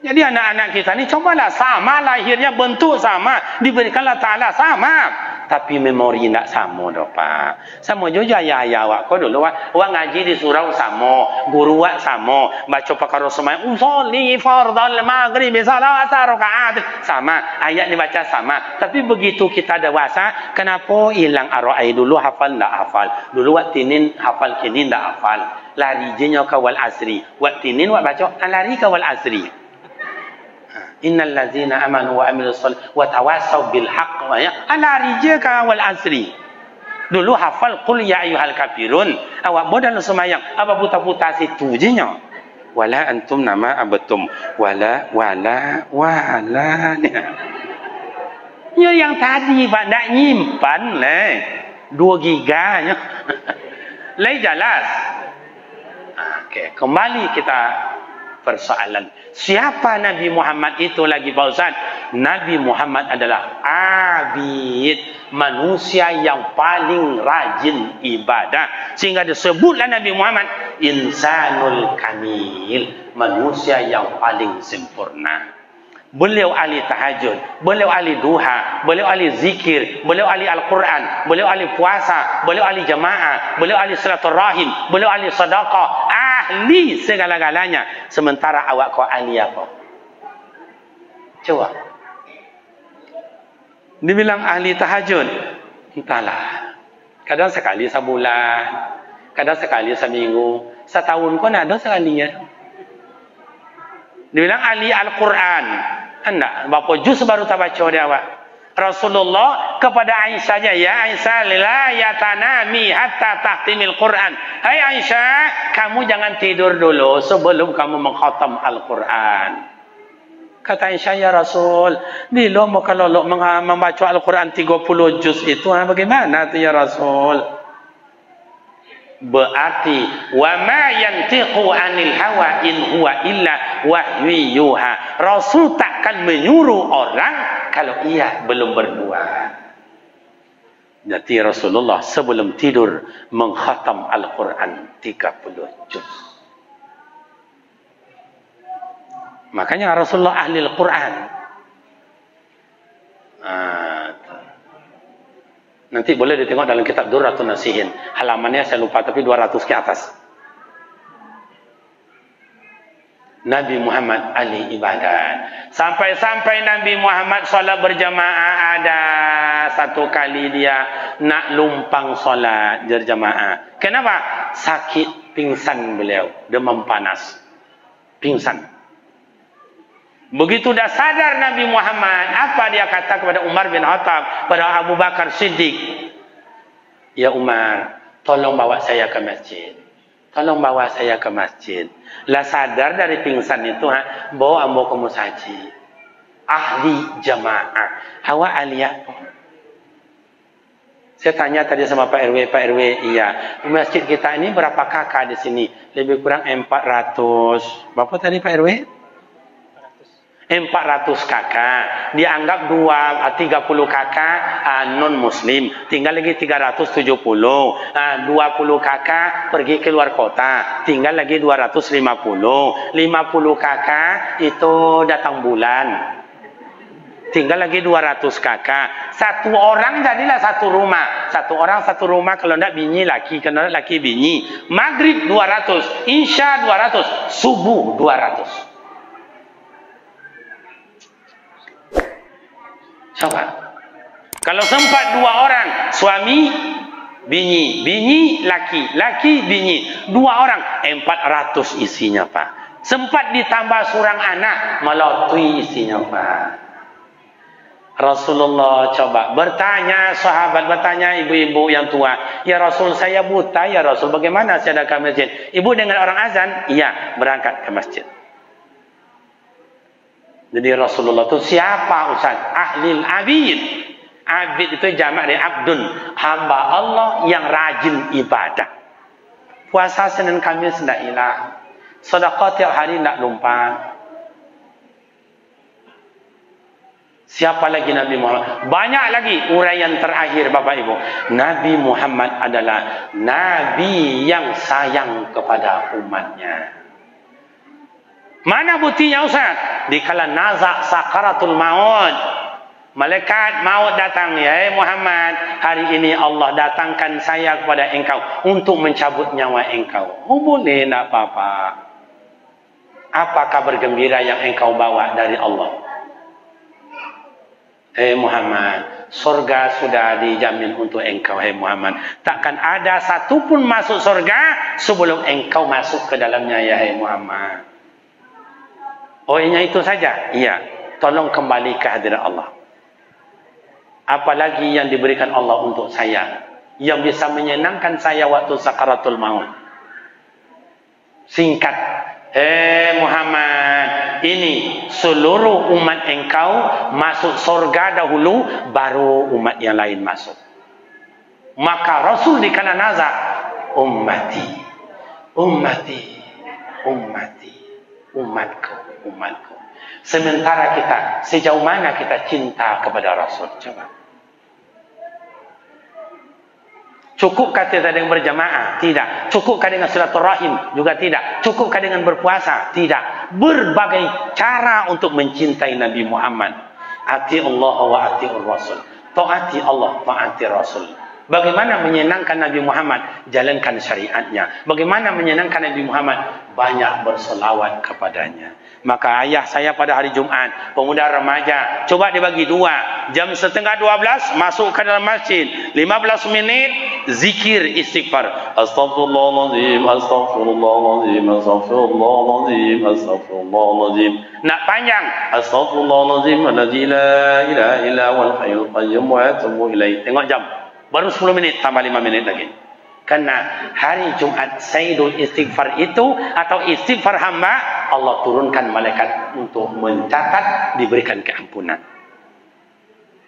Jadi anak-anak kita ni cobalah sama, lahirnya bentuk sama, diberikanlah Ta'ala sama, tapi memori tak sama dah Pak. Sama juga ayah awak kau dulu awak ngaji di surau sama, guru awak sama, baca perkara semai usolli fardal maghrib salat rakaat sama, ayat dibaca sama. Tapi begitu kita dewasa, kenapa hilang arai dulu hafal tak hafal, dulu wak tinin hafal kini tak hafal, lari jenya kawal asri, wak tinin wak baca lari kawal asri. Innal ladzina amanu wa amilus solih wa tawassaw bil haqq ala rijaka wal asri. Dulu hafal qul ya ayyuhal kafirun, awak modal semayang apa putar-putar situ je nya. Wala antum nama abatum wala ya yang tadi Pak nak nyimpan leh 2 giganya. Lai jelas. Okey, kembali kita persoalan. Siapa Nabi Muhammad itu lagi Pak Ustaz? Nabi Muhammad adalah abid, manusia yang paling rajin ibadah. Sehingga disebutlah Nabi Muhammad insanul kamil, manusia yang paling sempurna. Beliau ahli tahajud, beliau ahli duha, beliau ahli zikir, beliau ahli Al-Quran, beliau ahli puasa, beliau ahli jamaah, beliau ahli silaturahim, beliau ahli sedekah, ahli segala-galanya. Sementara awak kau ahli apa? Coba. Dibilang ahli tahajud, entahlah. Kadang sekali sebulan, kadang sekali seminggu, setahun pun ada sekali ya. Dibilang ahli Al-Quran. Hendak berapa juz baru tak baca dia awak. Rasulullah kepada Aisyah saja, ya Aisyah la yatanami hatta tahtimil Quran. Hai Aisyah, kamu jangan tidur dulu sebelum kamu mengkhatam Al-Quran. Kata Aisyah, ya Rasul, bila mau kalau membaca Al-Quran 30 juz itu, bagaimana tu ya Rasul? Berarti wa ma yantiqu 'anil hawa in huwa illa wahyu yuha. Rasul takkan menyuruh orang kalau ia belum berbuat. Jadi Rasulullah sebelum tidur mengkhatam Al-Quran 30 juz. Makanya Rasulullah ahli Al-Quran. Nanti boleh ditengok dalam kitab Durratun Nasihin. Halamannya saya lupa, tapi 200 ke atas. Nabi Muhammad ahli ibadat. Sampai-sampai Nabi Muhammad solat berjamaah, ada satu kali dia nak lumpang solat berjamaah. Kenapa? Sakit, pingsan beliau, demam panas, pingsan. Begitu dah sadar Nabi Muhammad, apa dia kata kepada Umar bin Khattab, pada Abu Bakar Siddiq, ya Umar, tolong bawa saya ke masjid. Tolong bawa saya ke masjid. Lah sadar dari pingsan itu, bawa ambo ke musajid. Ahli jamaah. Hawa aliyah. Saya tanya tadi sama Pak RW, iya. Masjid kita ini berapa kakak di sini? Lebih kurang 400. Berapa tadi Pak RW? 400 kakak, dianggap 30 kakak non muslim, tinggal lagi 370. 20 kakak pergi ke luar kota, tinggal lagi 250. 50 kakak itu datang bulan, tinggal lagi 200 kakak. Satu orang jadilah satu rumah. Satu orang satu rumah, kalau tidak bini laki, kalau tidak laki bini. Maghrib 200, Isya 200, subuh 200. Coba. Kalau sempat 2 orang, suami, bini, laki, bini, 2 orang, 400 isinya Pak. Sempat ditambah seorang anak, melalui isinya Pak. Rasulullah coba bertanya, sahabat bertanya, ibu-ibu yang tua, ya Rasul saya buta, ya Rasul bagaimana saya datang ke masjid? Ibu dengar orang azan? Iya, berangkat ke masjid. Jadi Rasulullah itu siapa Ustaz? Ahlil abid. Abid itu jamak dari abdun, hamba Allah yang rajin ibadah. Puasa Senin Kamis tidak hilang, sedekah tiap hari tidak lupa. Siapa lagi Nabi Muhammad? Banyak lagi uraian terakhir Bapak Ibu. Nabi Muhammad adalah Nabi yang sayang kepada umatnya. Mana buktinya Ustaz? Dikala nazak sakaratul maut, malaikat maut datang, ya Muhammad, hari ini Allah datangkan saya kepada engkau untuk mencabut nyawa engkau. Oh boleh, nak apa-apa. Apa kabar gembira yang engkau bawa dari Allah? Muhammad, surga sudah dijamin untuk engkau, Muhammad. Takkan ada satupun masuk surga sebelum engkau masuk ke dalamnya, ya Muhammad. Oh, hanya itu saja? Iya. Tolong kembali ke hadirat Allah. Apalagi yang diberikan Allah untuk saya, yang bisa menyenangkan saya waktu sakaratul maut. Singkat. Muhammad, ini seluruh umat engkau masuk surga dahulu, baru umat yang lain masuk. Maka Rasul dikala nazak, ummati, ummati, ummati, umatku, umatku. Sementara kita, sejauh mana kita cinta kepada Rasul? Coba. Cukupkah kita dengan berjamaah? Tidak. Cukupkah dengan silaturahim? Juga tidak. Cukupkah dengan berpuasa? Tidak. Berbagai cara untuk mencintai Nabi Muhammad. Ati Allah wa ati Rasul. Taati Allah, taati Rasul. Bagaimana menyenangkan Nabi Muhammad? Jalankan syariatnya. Bagaimana menyenangkan Nabi Muhammad? Banyak berselawat kepadanya. Maka ayah saya pada hari Jumat, pemuda remaja, coba dibagi 2. Jam 11:30 masuk ke dalam masjid, 15 menit zikir istighfar. Astagfirullahaladzim, astagfirullahaladzim, astagfirullahaladzim, astagfirullahaladzim. Nak panjang, astagfirullahaladzim, alladzi la ilaha illa huwal hayyul qayyum wa atubu ilaih. Tengok jam, baru 10 menit, tambah 5 menit lagi. Karena hari Jumat Sayyidul Istighfar itu atau istighfar hamba, Allah turunkan malaikat untuk mencatat diberikan keampunan.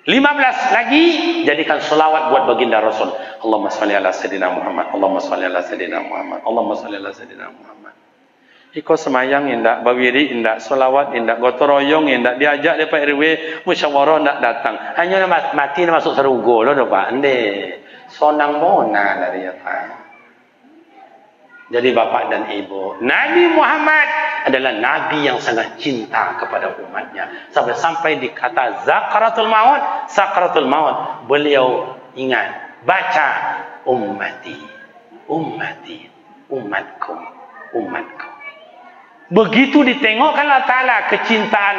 15 lagi, jadikan selawat buat baginda Rasul. Allahumma shalli ala sayyidina Muhammad, Allahumma shalli ala sayyidina Muhammad, Allahumma shalli ala sayyidina Muhammad. Iko semayang indak, bawiri indak, selawat indak, gotoroyong indak, diajak depan RW musyawarah indak datang. Hanya mati masuk serugo loh Pak. Ande. Sonang mona dari apa? Jadi bapak dan ibu, Nabi Muhammad adalah Nabi yang sangat cinta kepada umatnya. Sampai dikata Zakaratul Maut, Sakaratul Maut. Beliau ingat, baca ummati, ummati, umatku, umatku. Begitu ditengokkan Allah Ta'ala kecintaan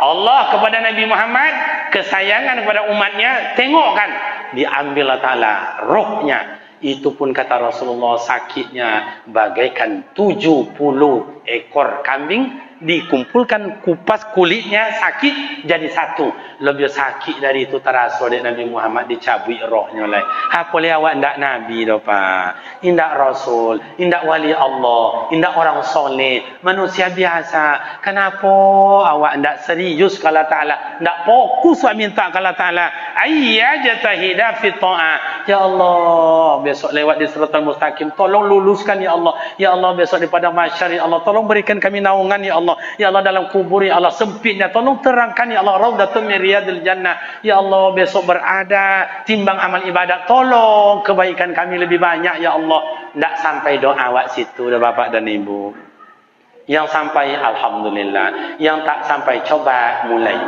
Allah kepada Nabi Muhammad, kesayangan kepada umatnya, tengokkan, diambil Allah Ta'ala rohnya. Itu pun kata Rasulullah, sakitnya bagaikan 70 ekor kambing dikumpulkan, kupas kulitnya sakit jadi satu. Lebih sakit dari itu terasa oleh Nabi Muhammad, dicabut rohnya oleh. Apa boleh awak ndak Nabi dah Pak, indak Rasul, indak wali Allah, indak orang soleh, manusia biasa. Kenapa awak ndak serius kalau Ta'ala, ndak fokus awak minta kalau Ta'ala ayyajtahida fi ta'ah. Ya Allah, besok lewat di Siratal Mustaqim, tolong luluskan ya Allah. Ya Allah, besok di padang mahsyar ya Allah, tolong berikan kami naungan ya Allah. Ya Allah, dalam kubur ya Allah sempitnya, tolong terangkan ya Allah, raudhatun min riyadil jannah. Ya Allah, besok berada timbang amal ibadat, tolong kebaikan kami lebih banyak ya Allah. Ndak sampai doa awak situ dah Bapak dan Ibu. Yang sampai alhamdulillah, yang tak sampai coba mulai.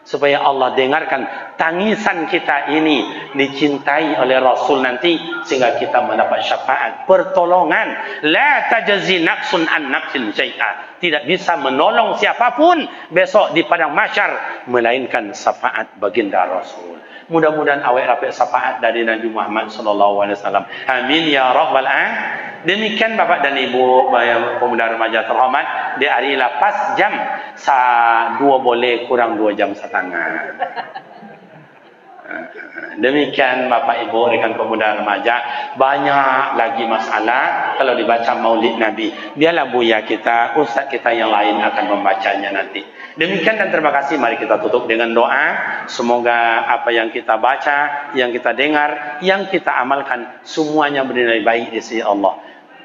Supaya Allah dengarkan tangisan kita ini dicintai oleh Rasul nanti, sehingga kita mendapat syafaat, pertolongan. La tajzi nafsun an nafsin syai'a. Tidak bisa menolong siapapun besok di padang mahsyar melainkan syafaat baginda Rasul. Mudah-mudahan awak dapat syafaat dari Nabi Muhammad sallallahu alaihi wasallam. Amin ya rabbal alamin. Demikian Bapak dan Ibu pemuda remaja terhormat, di hari lepas jam 2 boleh kurang 2 jam setengah. Demikian Bapak Ibu rekan pemuda remaja, banyak lagi masalah kalau dibaca Maulid Nabi. Biarlah buya kita, ustaz kita yang lain akan membacanya nanti. Demikian dan terima kasih. Mari kita tutup dengan doa. Semoga apa yang kita baca, yang kita dengar, yang kita amalkan, semuanya bernilai baik di sisi Allah.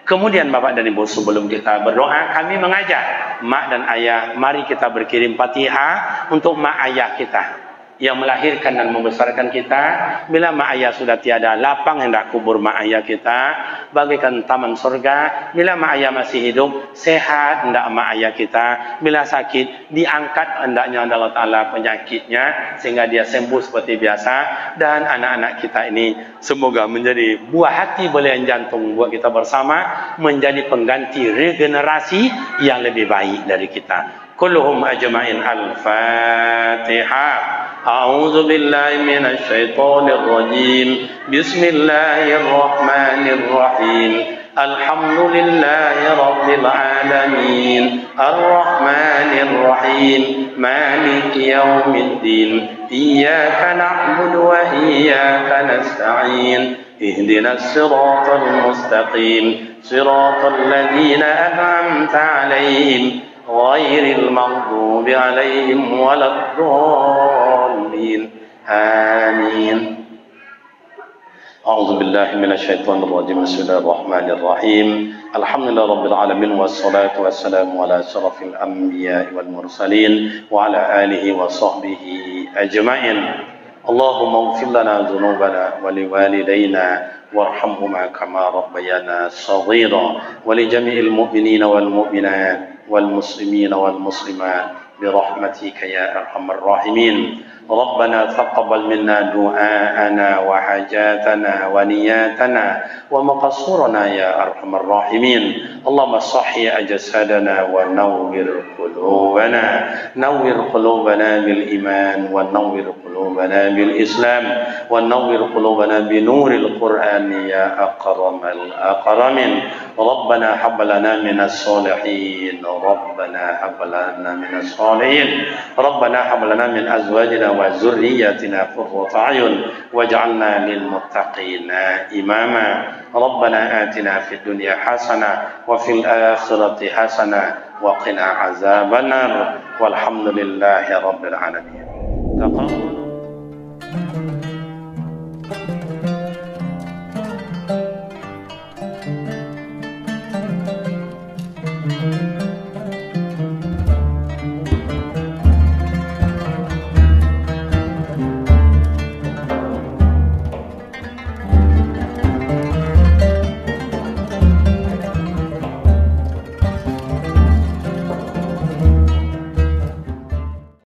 Kemudian Bapak dan Ibu, sebelum kita berdoa, kami mengajak mak dan ayah, mari kita berkirim Fatihah untuk mak ayah kita yang melahirkan dan membesarkan kita. Bila mak ayah sudah tiada, lapang hendak kubur mak ayah kita bagaikan taman surga. Bila mak ayah masih hidup, sehat hendak mak ayah kita. Bila sakit, diangkat hendaknya Allah Ta'ala penyakitnya sehingga dia sembuh seperti biasa. Dan anak-anak kita ini semoga menjadi buah hati belian jantung buat kita bersama, menjadi pengganti regenerasi yang lebih baik dari kita. Kulluhum ajma'in. Al-Fatihah. A'udzu billahi minasy syaithanir rajim. Bismillahir rahmanir rahim. Alhamdulillahi rabbil alamin. Arrahmanir rahim. Maliki yaumiddin. Iyyaka na'budu wa iyyaka nasta'in. Ihdinas siratal mustaqim. Siratal ladzina an'amta 'alaihim ghairil maghdubi 'alaihim waladdallin. Amin. A'udzu billahi minasyaitonir rajim. Bismillahirrahmanirrahim. Alhamdulillahi rabbil alamin wassalatu wassalamu ala asyrafil anbiya'i wal mursalin wa ala alihi wa sahbihi ajma'in. Allahumma ighfir lana dhunubana wa liwalidayna warhamhuma kama rabbayana shaghira wa li jami'il mu'minina wal mu'minat wal muslimina wal muslimat bi rahmatika ya arhamar rahimin. ربنا تقبل منا دعاءنا وحاجاتنا ونياتنا ومقصورنا يا أرحم الراحمين. اللهم صحي أجسادنا ونور قلوبنا. نور قلوبنا بالإيمان ونور قلوبنا بالإسلام ونور قلوبنا بنور القرآن يا أكرم الأكرمين. ربنا هب لنا من الصالحين ربنا هب لنا من الصالحين ربنا هب لنا من أزواجنا وذرياتنا قرة أعين واجعلنا للمتقين إماما ربنا آتنا في الدنيا حسنة وفي الآخرة حسنة وقنا عذاب النار والحمد لله رب العالمين.